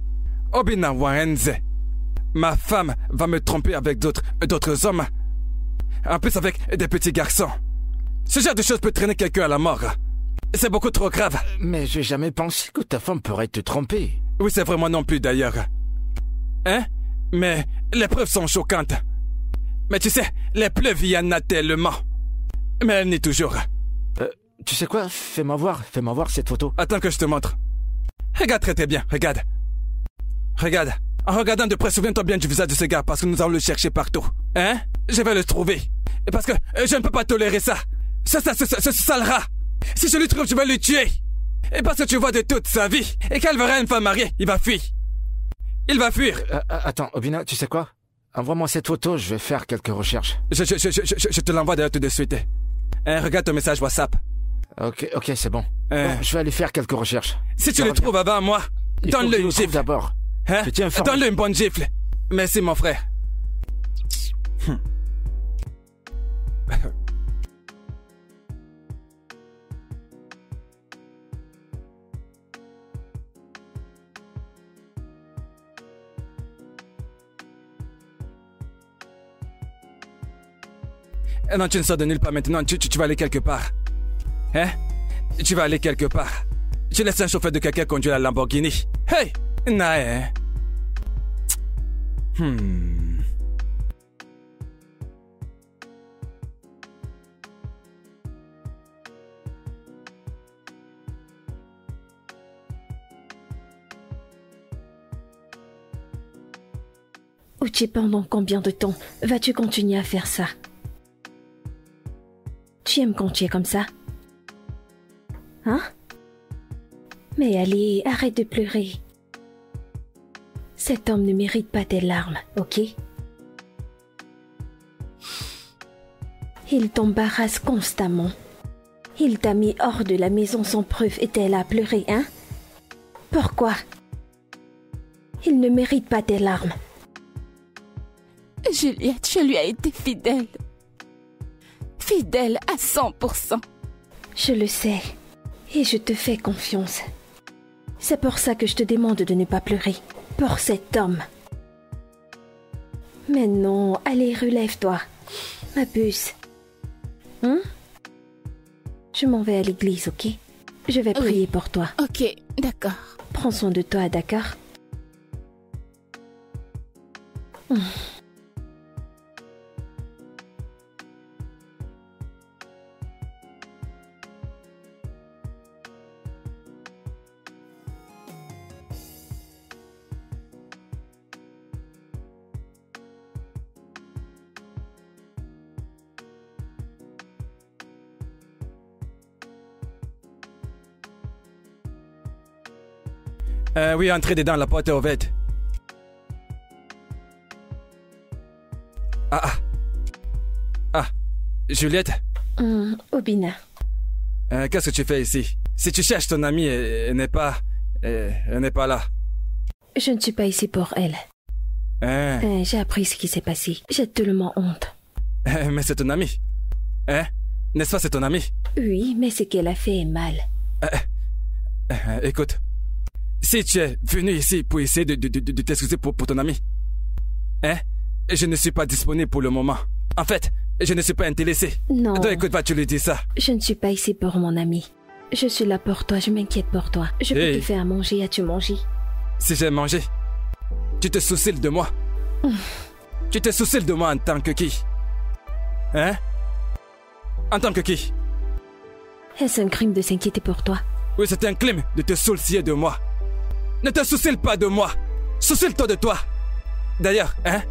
Obina Warenze. Ma femme va me tromper avec d'autres hommes. En plus avec des petits garçons. Ce genre de choses peut traîner quelqu'un à la mort. C'est beaucoup trop grave. Mais j'ai jamais pensé que ta femme pourrait te tromper. Oui, c'est vrai, moi non plus d'ailleurs. Hein? Mais les preuves sont choquantes. Mais tu sais, les preuves, il y en a tellement. Mais elle nie toujours. Tu sais quoi? Fais-moi voir cette photo. Attends que je te montre. Regarde très bien, regarde. Regarde. En regardant de près, souviens-toi bien du visage de ce gars parce que nous allons le chercher partout. Hein? Je vais le trouver. Parce que je ne peux pas tolérer ça. Ce sale rat. Si je le trouve, je vais le tuer. Et parce que tu vois de toute sa vie. Et qu'elle verra une femme mariée, il va fuir. Il va fuir. Attends, Obina, tu sais quoi? Envoie-moi cette photo, je vais faire quelques recherches. Je te l'envoie d'ailleurs tout de suite. Hein, regarde ton message WhatsApp. Ok, c'est bon. Bon, je vais aller faire quelques recherches. Si tu le trouves avant moi, donne-le une gifle. D'abord. Hein? Donne-le une bonne gifle. Merci, mon frère. Non, tu ne sors de nulle part maintenant. Tu vas aller quelque part. Hein? Tu vas aller quelque part. Tu laisses un chauffeur de quelqu'un conduire la Lamborghini. Hey! Nae. Uchi, pendant combien de temps vas-tu continuer à faire ça? Tu aimes quand tu es comme ça? Hein? Mais allez, arrête de pleurer. Cet homme ne mérite pas tes larmes, ok? Il t'embarrasse constamment. Il t'a mis hors de la maison sans preuve et t'es là à pleurer, hein? Pourquoi? Il ne mérite pas tes larmes. Juliette, je lui ai été fidèle. Fidèle à 100%. Je le sais. Et je te fais confiance. C'est pour ça que je te demande de ne pas pleurer. Pour cet homme. Mais non, allez, relève-toi. Ma puce. Hein? Je m'en vais à l'église, ok? Je vais prier pour toi. Ok, d'accord. Prends soin de toi, d'accord? Oui, entrez dedans, la porte est ouverte. Juliette? Obina. Qu'est-ce que tu fais ici? Si tu cherches ton amie, elle n'est pas là. Je ne suis pas ici pour elle. J'ai appris ce qui s'est passé. J'ai tellement honte. Mais c'est ton amie. Hein? N'est-ce pas, c'est ton amie? Oui, mais ce qu'elle a fait est mal. Écoute. Si tu es venu ici pour essayer de t'excuser pour ton ami, hein? Je ne suis pas disponible pour le moment. En fait, je ne suis pas intéressé. Non. Donc écoute, vas-tu lui dire ça? Je ne suis pas ici pour mon ami. Je suis là pour toi, je m'inquiète pour toi. Je peux te faire à manger, as-tu mangé? Si j'ai mangé, tu te soucies de moi? Tu te soucies de moi en tant que qui? Hein? En tant que qui? Est-ce un crime de s'inquiéter pour toi? Oui, c'est un crime de te soucier de moi. Ne te soucie pas de moi. Soucie-toi de toi. D'ailleurs, hein?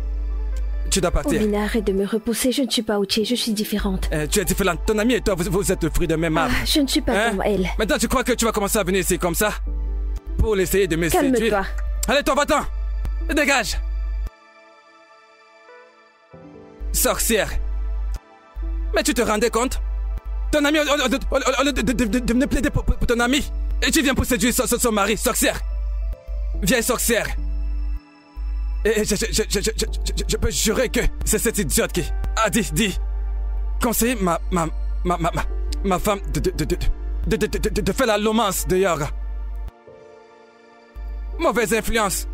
Tu dois partir. Obina, arrête de me repousser. Je ne suis pas Uche, je suis différente. Tu es différente. Ton ami et toi, vous êtes le fruit de même arbre. Je ne suis pas comme elle. Maintenant, tu crois que tu vas commencer à venir ici comme ça? Pour essayer de me séduire? Calme-toi. Allez, toi, va-t'en. Dégage. Sorcière. Mais tu te rendais compte? Ton ami, au lieu de venir plaider pour ton ami, et tu viens pour séduire son mari, sorcière. Vieille sorcière. Et je peux jurer que c'est cette idiote qui a dit conseiller ma femme de faire la lomance dehors. Mauvaise influence.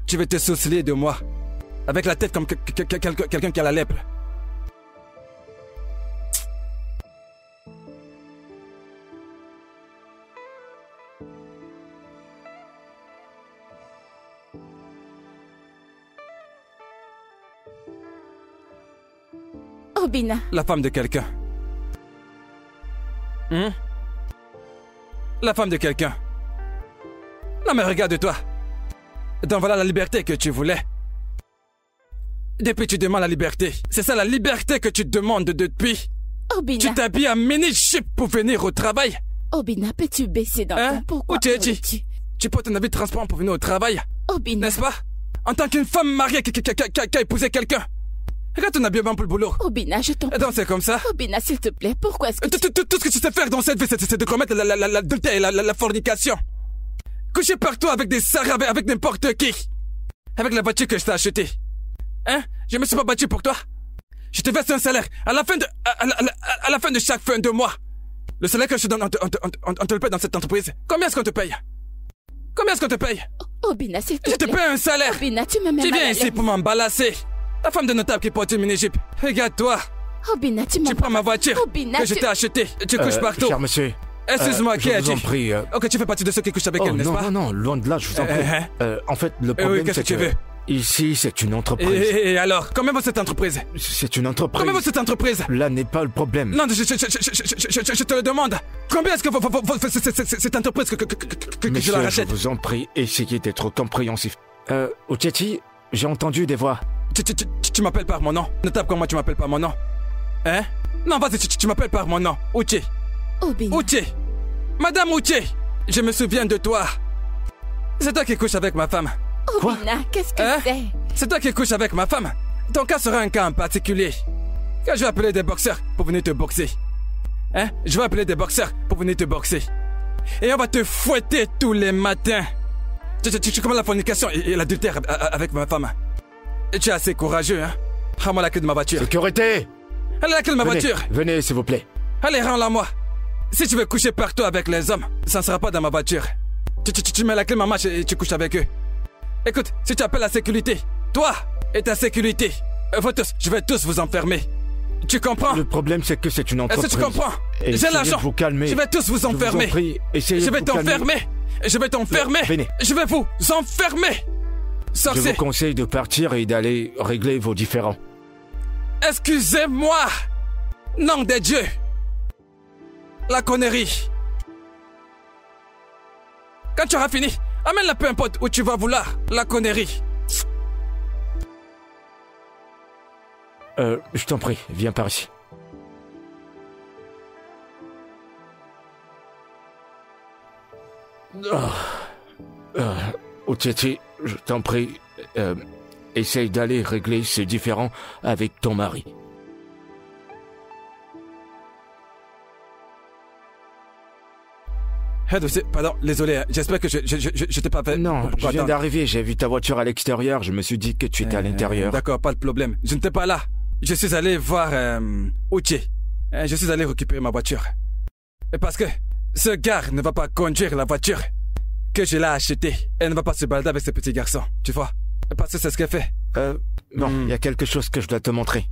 Tu veux te soucier de moi avec la tête comme quelqu'un qui a la lèpre. Obina. La femme de quelqu'un. La femme de quelqu'un. Non mais regarde-toi. Donc voilà la liberté que tu voulais. Depuis tu demandes la liberté. C'est ça la liberté que tu demandes depuis. Obina. Tu t'habilles en mini-jupe pour venir au travail. Obina, peux-tu baisser d'un ton? Pourquoi tu portes un habit transparent pour venir au travail. Obina. N'est-ce pas? En tant qu'une femme mariée qui a épousé quelqu'un. Regarde ton habillement pour le boulot. Obina, je t'en prie. Donc c'est comme ça. Obina, s'il te plaît, pourquoi est-ce que tout ce que tu sais faire dans cette vie, c'est de commettre l'adultère et la fornication. Coucher partout avec des sarres, avec n'importe qui. Avec la voiture que je t'ai achetée. Hein? Je me suis pas battu pour toi. Je te verse un salaire à la fin de chaque fin de mois. Le salaire que je te donne, on te le paye dans cette entreprise. Combien est-ce qu'on te paye? Combien est-ce qu'on te paye? Obina, s'il te plaît. Je te paye un salaire. Obina, tu me mets Tu mal à viens l'aise. ici pour m'embalasser. La femme de notable qui porte une mini-jupe. Regarde-toi. Obina, tu prends ma voiture Obina, que je t'ai achetée. Tu couches partout. Cher monsieur. Excuse-moi, qui je as-tu? vous en prie. Ok, tu fais partie de ceux qui couchent avec elle, n'est-ce pas? Non, loin de là, je vous en prie. En fait, le problème, qu'est-ce c'est que tu veux? Ici, c'est une entreprise. Et alors, combien vaut cette entreprise? C'est une entreprise. Combien vaut cette entreprise? Là n'est pas le problème. Non, je te le demande. Combien est-ce que vaut cette entreprise que je la rachète? Je vous en prie, essayez d'être compréhensif. Uchechi, j'ai entendu des voix. Tu m'appelles par mon nom. Notable comme moi, tu m'appelles par mon nom. Hein? Non, vas-y, tu m'appelles par mon nom. Uche. Obina. Uche. Madame Uche. Je me souviens de toi. C'est toi qui couches avec ma femme. Obina, qu'est-ce que c'est? C'est toi qui couches avec ma femme. Ton cas sera un cas en particulier. Quand je vais appeler des boxeurs pour venir te boxer. Hein? Je vais appeler des boxeurs pour venir te boxer. Et on va te fouetter tous les matins. Tu commences la fornication et l'adultère avec ma femme. Et tu es assez courageux, hein? Rends-moi la clé de ma voiture. Sécurité! Allez, la clé de ma voiture. Venez, s'il vous plaît. Allez, rends-la moi. Si tu veux coucher partout avec les hommes, ça ne sera pas dans ma voiture. Tu mets la clé de ma marche et tu couches avec eux. Écoute, si tu appelles la sécurité, toi et ta sécurité, je vais tous vous enfermer. Tu comprends? Le problème, c'est que c'est une entreprise. Est-ce que tu comprends? J'ai l'argent. Vous calmer. Je vais tous vous enfermer. Je vais t'enfermer. Je vais t'enfermer. Venez. Je vais vous enfermer. Sorcier. Je vous conseille de partir et d'aller régler vos différends. Excusez-moi. Nom de Dieu. La connerie. Quand tu auras fini, amène-la peu importe où tu vas vouloir. La connerie. Je t'en prie, viens par ici. Uchechi, je t'en prie, essaye d'aller régler ces différends avec ton mari. Pardon, désolé, j'espère que je t'ai pas fait... Non, je viens d'arriver, j'ai vu ta voiture à l'extérieur, je me suis dit que tu étais à l'intérieur. D'accord, pas de problème, je n'étais pas là. Je suis allé voir Uche. Je suis allé récupérer ma voiture. Parce que ce gars ne va pas conduire la voiture que je l'ai achetée. Elle ne va pas se balader avec ces petits garçons, tu vois. Parce que c'est ce qu'elle fait. Non, il y a quelque chose que je dois te montrer.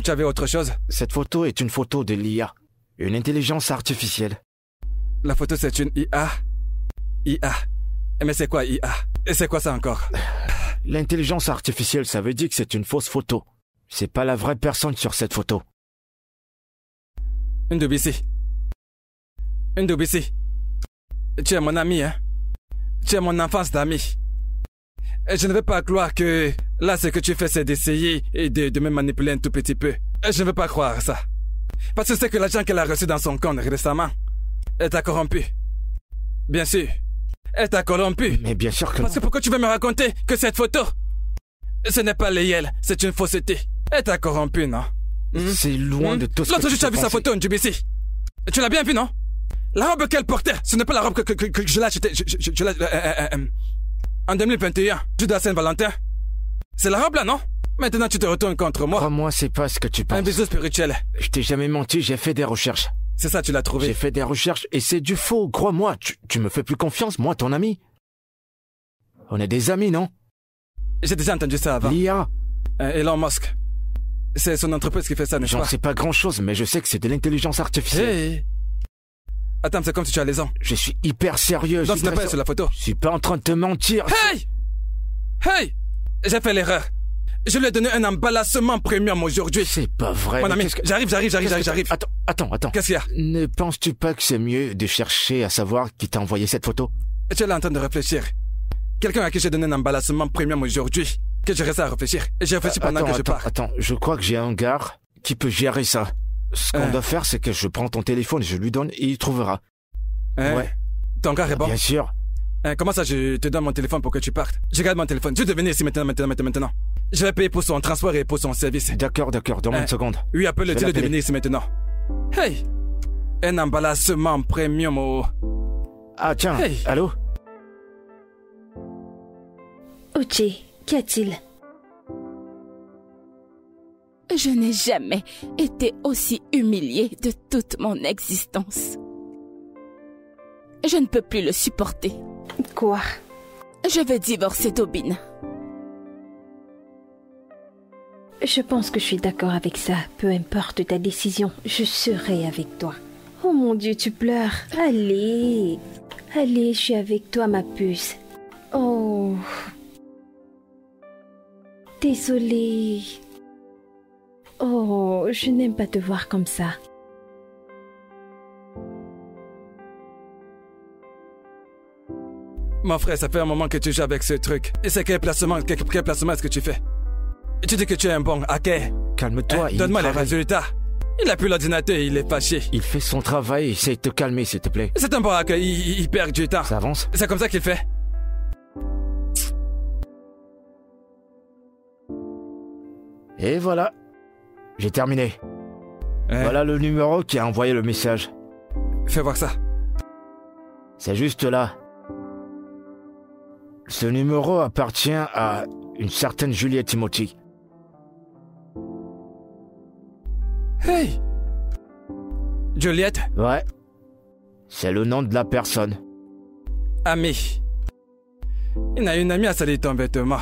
Tu avais autre chose? Cette photo est une photo de l'IA, une intelligence artificielle. La photo, c'est une IA. IA. Mais c'est quoi IA? Et c'est quoi ça encore? L'intelligence artificielle, ça veut dire que c'est une fausse photo. C'est pas la vraie personne sur cette photo. Ndubisi. Ndubisi. Tu es mon ami, hein? Tu es mon enfance d'ami. Et je ne veux pas croire que là, ce que tu fais, c'est d'essayer et de me manipuler un tout petit peu. Et je ne veux pas croire ça. Parce que c'est que l'argent qu'elle a reçu dans son compte récemment, elle t'a corrompu. Bien sûr. Elle t'a corrompu. Mais bien sûr que Parce que pourquoi tu veux me raconter que cette photo, ce n'est pas Léel, c'est une fausseté. Elle t'a corrompu, non? C'est loin de tout ce que L'autre jour, tu as vu sa photo, Ndubisi. Tu l'as bien vu, non? La robe qu'elle portait, ce n'est pas la robe que je l'ai achetée. Je l'ai... en 2021, jour de la Saint-Valentin. C'est la robe là, non? Maintenant, tu te retournes contre moi. Crois-moi, c'est pas ce que tu penses. Un bisou spirituel. Je t'ai jamais menti, j'ai fait des recherches. C'est ça, tu l'as trouvé. J'ai fait des recherches et c'est du faux, crois-moi. Tu me fais plus confiance, moi, ton ami. On est des amis, non? J'ai déjà entendu ça avant. L'IA. Elon Musk. C'est son entreprise qui fait ça, n'est-ce pas? J'en sais pas grand-chose, mais je sais que c'est de l'intelligence artificielle. Hey. Attends, c'est comme si tu as les ans. Je suis hyper sérieux. Donc, ce n'est pas sur la photo. Je suis pas en train de te mentir. Hey! Hey! J'ai fait l'erreur. Je lui ai donné un emballissement premium aujourd'hui. C'est pas vrai. Mon ami, j'arrive. Attends. Qu'est-ce qu'il y a? Ne penses-tu pas que c'est mieux de chercher à savoir qui t'a envoyé cette photo? Tu es là en train de réfléchir. Quelqu'un à qui j'ai donné un emballissement premium aujourd'hui. Que je reste à réfléchir. Et j'ai réfléchi pendant que je pars. Attends, je crois que j'ai un gars qui peut gérer ça. Ce qu'on doit faire, c'est que je prends ton téléphone, je lui donne et il trouvera. Ouais. Ton gars est bon? Bien sûr. Comment ça, je te donne mon téléphone pour que tu partes? Je garde mon téléphone. Je vais venir ici maintenant. Je vais payer pour son transport et pour son service. D'accord. Donne-moi une seconde. Oui, appelle-le, dis-le de venir ici maintenant. Hey! Un emballissement premium au... Ah, tiens, hey. Allô? Uche, qu'y a-t-il? Je n'ai jamais été aussi humiliée de toute mon existence. Je ne peux plus le supporter. Quoi? Je veux divorcer d'Obina. Je pense que je suis d'accord avec ça. Peu importe ta décision, je serai avec toi. Oh mon Dieu, tu pleures. Allez, je suis avec toi, ma puce. Oh. Désolée. Oh, je n'aime pas te voir comme ça. Mon frère, ça fait un moment que tu joues avec ce truc. Et c'est quel placement est-ce que tu fais? Tu dis que tu es un bon hacker. Calme-toi. Donne-moi les résultats. Il a plus l'ordinateur et il est fâché. Il fait son travail, essaye de te calmer, s'il te plaît. C'est un bon hacker, il perd du temps. Ça avance? C'est comme ça qu'il fait. Et voilà. J'ai terminé. Voilà le numéro qui a envoyé le message. Fais voir ça. C'est juste là. Ce numéro appartient à une certaine Juliette Timothy. Hey! Juliette? Ouais. C'est le nom de la personne. Ami. Il a une amie à salir ton vêtement.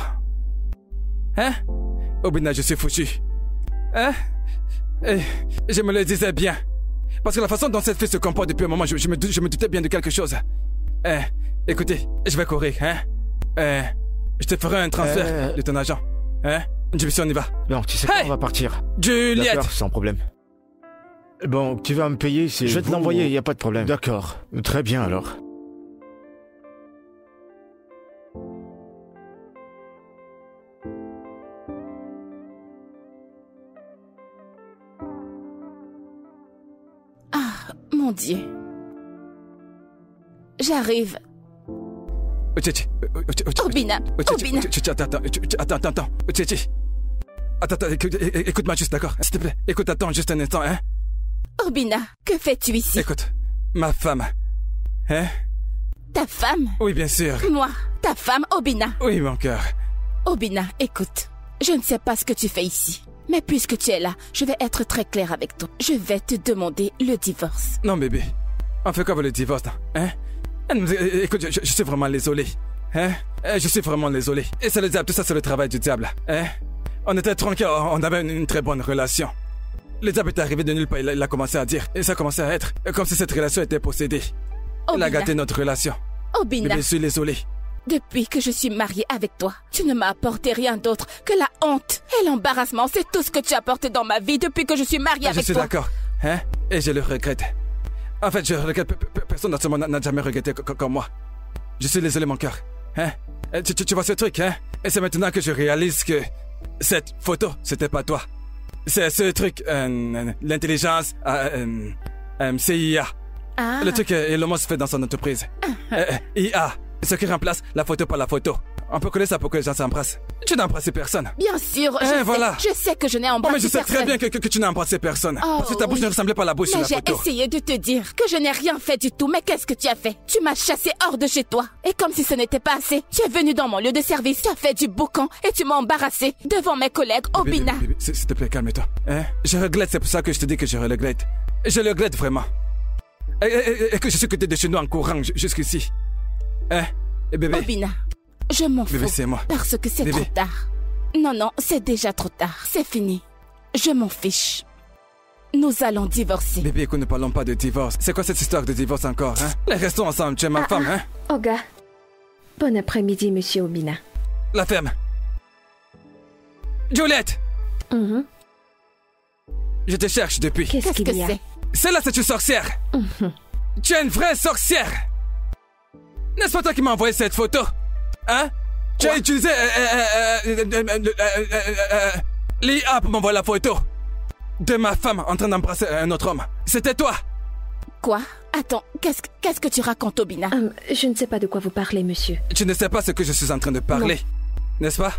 Hein? Obina, je suis foutu. Hein? Je me le disais bien. Parce que la façon dont cette fille se comporte depuis un moment, je me doutais bien de quelque chose. Écoutez, je vais courir, hein? Je te ferai un transfert de ton agent. Hein? On y va. Non, tu sais quoi, on va partir. Juliette! D'accord, sans problème. Bon, tu vas me payer, c'est... Je vais te l'envoyer, il n'y a pas de problème. D'accord. Très bien, alors. Ah, mon Dieu. J'arrive. Obina. Attends. Attends, écoute-moi juste, d'accord? S'il te plaît, attends juste un instant, hein? Obina, que fais-tu ici? Écoute, ma femme. Hein? Ta femme? Oui, bien sûr. Moi, ta femme, Obina. Oui, mon cœur. Obina, écoute. Je ne sais pas ce que tu fais ici. Mais puisque tu es là, je vais être très clair avec toi. Je vais te demander le divorce. Non, bébé. On fait quoi pour le divorce, hein? Écoute, je suis vraiment désolé. Hein? Je suis vraiment désolé. Et c'est le diable, tout ça c'est le travail du diable. Hein? On était tranquille, on avait une très bonne relation. Le diable est arrivé de nulle part, il a commencé à dire. Et ça a commencé à être comme si cette relation était possédée. Il a gâté notre relation. Obina, Bébé, je suis désolé. depuis que je suis mariée avec toi, tu ne m'as apporté rien d'autre que la honte et l'embarrassement. C'est tout ce que tu as apporté dans ma vie depuis que je suis mariée avec toi. Je suis d'accord. Hein? Et je le regrette. En fait, je regrette. Personne dans ce monde n'a jamais regretté comme moi. Je suis désolé, mon cœur. Hein? Tu vois ce truc, hein? Et c'est maintenant que je réalise que cette photo, c'était pas toi. C'est ce truc, l'intelligence, CIA. Ah. Le truc Elon Musk fait dans son entreprise. IA. Ce qui remplace la photo par la photo. On peut connaître ça pour que les gens s'embrassent. Tu n'as embrassé personne. Bien sûr, voilà. je sais que je n'ai Oh, embrassé mais je sais personne. très bien que tu n'as embrassé personne. Oh, parce que ta bouche oui. ne ressemblait pas à la bouche sur Mais la j'ai photo. essayé de te dire que je n'ai rien fait du tout. Mais qu'est-ce que tu as fait? Tu m'as chassé hors de chez toi. Et comme si ce n'était pas assez, tu es venu dans mon lieu de service, tu as fait du boucan et tu m'as embarrassé devant mes collègues, Obina. Bébé, s'il te plaît, calme-toi. Hein? Je regrette, c'est pour ça que je te dis que je regrette. Je le regrette vraiment. Et que je suis quitté de chez nous en courant jusqu'ici. Hein? Et bébé. Obina, je m'en fous. Bébé, c'est moi. Parce que c'est Bébé. trop tard. Non, c'est déjà trop tard. C'est fini. Je m'en fiche. Nous allons divorcer. Bébé, écoute, ne parlons pas de divorce. C'est quoi cette histoire de divorce encore, hein? Les restons ensemble, tu es ma femme, hein? Oga. Bon après-midi, monsieur Obina. La ferme. Juliette! Mhm. Je te cherche depuis. Qu'est-ce Qu'est-ce que qu'il y a? c'est? Celle-là, c'est une sorcière. Tu es une vraie sorcière. N'est-ce pas toi qui m'as envoyé cette photo? Hein? Tu as utilisé l'IA pour m'envoyer la photo de ma femme en train d'embrasser un autre homme. C'était toi. Quoi? Attends, qu'est-ce que tu racontes, Obina? Je ne sais pas de quoi vous parlez, monsieur. Tu ne sais pas ce que je suis en train de parler, n'est-ce pas?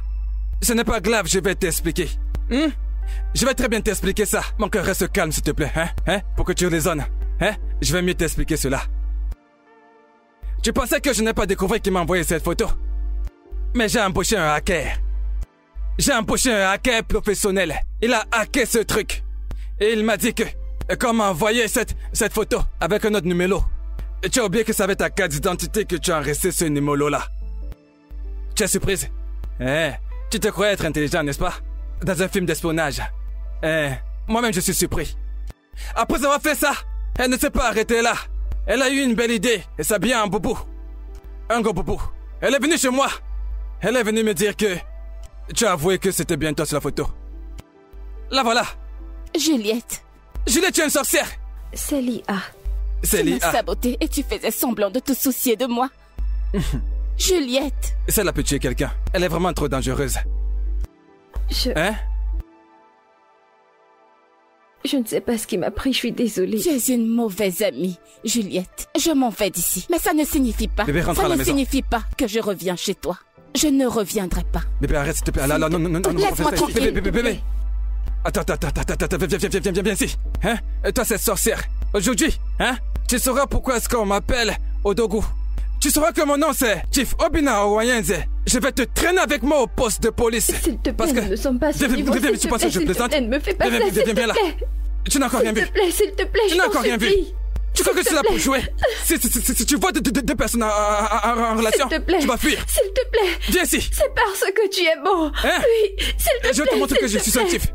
Ce n'est pas grave, je vais t'expliquer. Je vais très bien t'expliquer ça. Mon cœur, reste calme, s'il te plaît, hein? Pour que tu raisonnes. Hein? Je vais mieux t'expliquer cela. Tu pensais que je n'ai pas découvert qui m'a envoyé cette photo? Mais j'ai embauché un hacker. J'ai embauché un hacker professionnel. Il a hacké ce truc. Et il m'a dit que... Quand m'a envoyé cette photo avec un autre numéro. Et tu as oublié que ça avait ta carte d'identité que tu as enregistré ce numéro-là. Tu es surprise? Tu te croyais être intelligent, n'est-ce pas? Dans un film d'espionnage. Moi-même, je suis surpris. Après avoir fait ça, elle ne s'est pas arrêtée là. Elle a eu une belle idée et s'habillait en boubou. Un gros boubou. Elle est venue chez moi. Elle est venue me dire que... Tu as avoué que c'était bien toi sur la photo. La voilà. Juliette. Juliette, tu es une sorcière. C'est l'IA. C'est Tu m'as l'IA. saboté et tu faisais semblant de te soucier de moi. Juliette. Celle-là peut tuer quelqu'un. Elle est vraiment trop dangereuse. Hein? Je ne sais pas ce qui m'a pris, je suis désolée. Tu es une mauvaise amie, Juliette. Je m'en vais d'ici. Mais ça ne signifie pas. Bébé, rentre ça à la ne maison. signifie pas que je reviens chez toi. Je ne reviendrai pas. Bébé, arrête s'il te plaît. Là, non, Laisse-moi tranquille. Bébé. Attends, viens ici. Hein? Et toi, cette sorcière. Aujourd'hui, hein? Tu sauras pourquoi est-ce qu'on m'appelle Odogu. Tu sauras que mon nom c'est Chief Obina Owayenze. Je vais te traîner avec moi au poste de police. S'il te plaît, Parce que... nous ne sommes pas sur niveau. Viens, tu penses que je plaisante? Ne me fais pas ça, s'il te Viens là. plaît. Tu n'as encore rien vu. S'il te plaît, Tu n'as encore rien vu. Tu crois que c'est là pour jouer? Si tu vois deux personnes en relation, S'il te plaît. tu vas fuir. S'il te plaît. Viens ici. C'est parce que tu es beau. Hein? Oui, s'il te plaît. Je vais te montrer que je s'il suis te un plaît. type.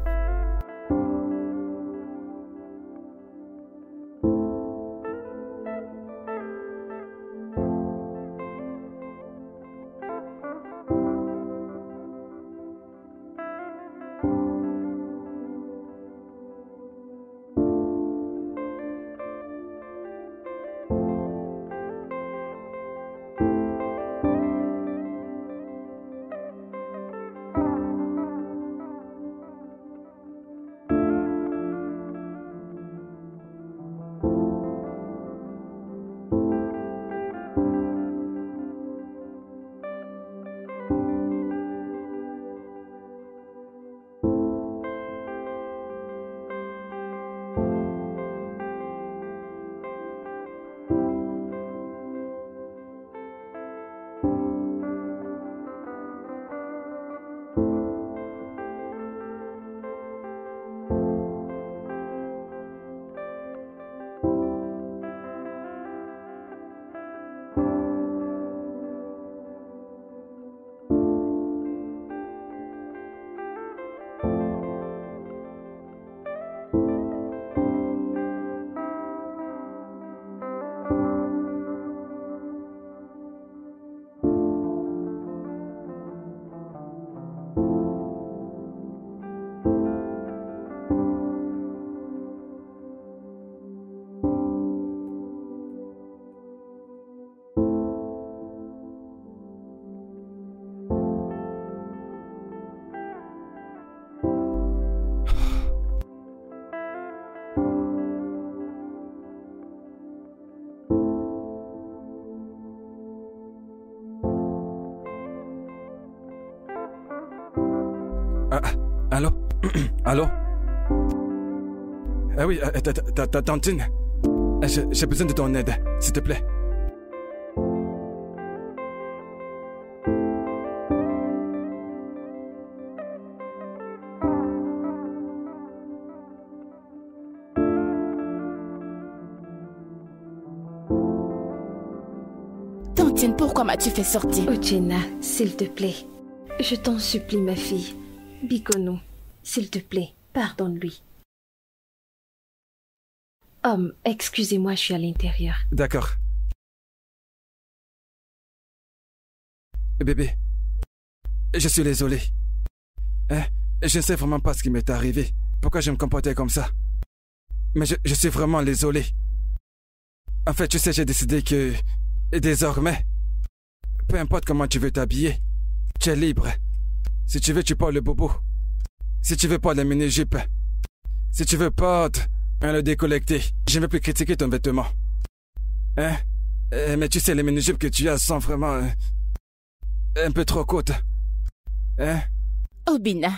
Allô? Allô? Ah oui, ta tantine. J'ai besoin de ton aide, s'il te plaît. Tantine, pourquoi m'as-tu fait sortir? Uchenna, s'il te plaît. Je t'en supplie, ma fille. Bikono, s'il te plaît, pardonne-lui. Homme, excusez-moi, je suis à l'intérieur. D'accord. Bébé, je suis désolé. Je ne sais vraiment pas ce qui m'est arrivé. Pourquoi je me comportais comme ça. Mais je suis vraiment désolé. En fait, tu sais, j'ai décidé que... désormais, peu importe comment tu veux t'habiller, tu es libre. Si tu veux, tu portes le bobo. Si tu veux, porte la mini-jupe. Si tu veux, porte le décollecté. Je ne vais plus critiquer ton vêtement. Mais tu sais, les mini-jupes que tu as sont vraiment... un peu trop courtes. Obinna.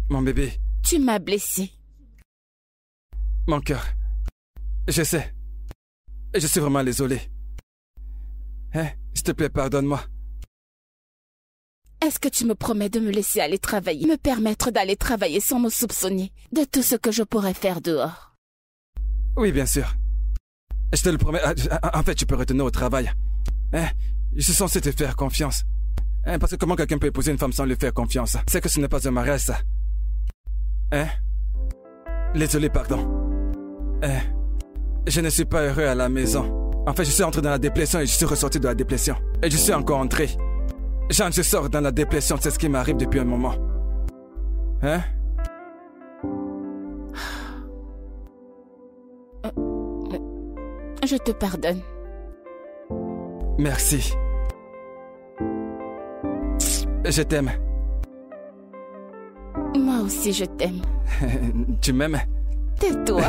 Mon bébé. Tu m'as blessé. Mon cœur. Je sais. Je suis vraiment désolé. S'il te plaît, pardonne-moi. Est-ce que tu me promets de me laisser aller travailler, me permettre d'aller travailler sans me soupçonner de tout ce que je pourrais faire dehors? Oui, bien sûr. Je te le promets. En fait, tu peux retourner au travail. Je suis censé te faire confiance. Parce que comment quelqu'un peut épouser une femme sans lui faire confiance? C'est que ce n'est pas un mariage, ça. Désolé, pardon. Je ne suis pas heureux à la maison. En fait, je suis entré dans la dépression et je suis ressorti de la dépression. Et je suis encore entré. Genre, je sors dans la dépression, c'est ce qui m'arrive depuis un moment. Je te pardonne. Merci. Je t'aime. Moi aussi, je t'aime. Tu m'aimes? Tais-toi.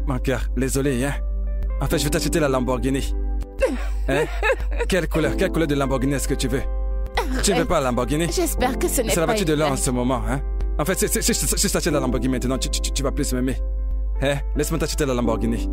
Mon cœur, désolé, En fait, je vais t'acheter la Lamborghini. Quelle couleur de Lamborghini est-ce que tu veux? Arrête. Tu ne veux pas la Lamborghini? J'espère que ce n'est pas... C'est la voiture de l'an en ce moment, En fait, si je t'achète la Lamborghini maintenant, tu vas plus m'aimer. Laisse-moi t'acheter la Lamborghini.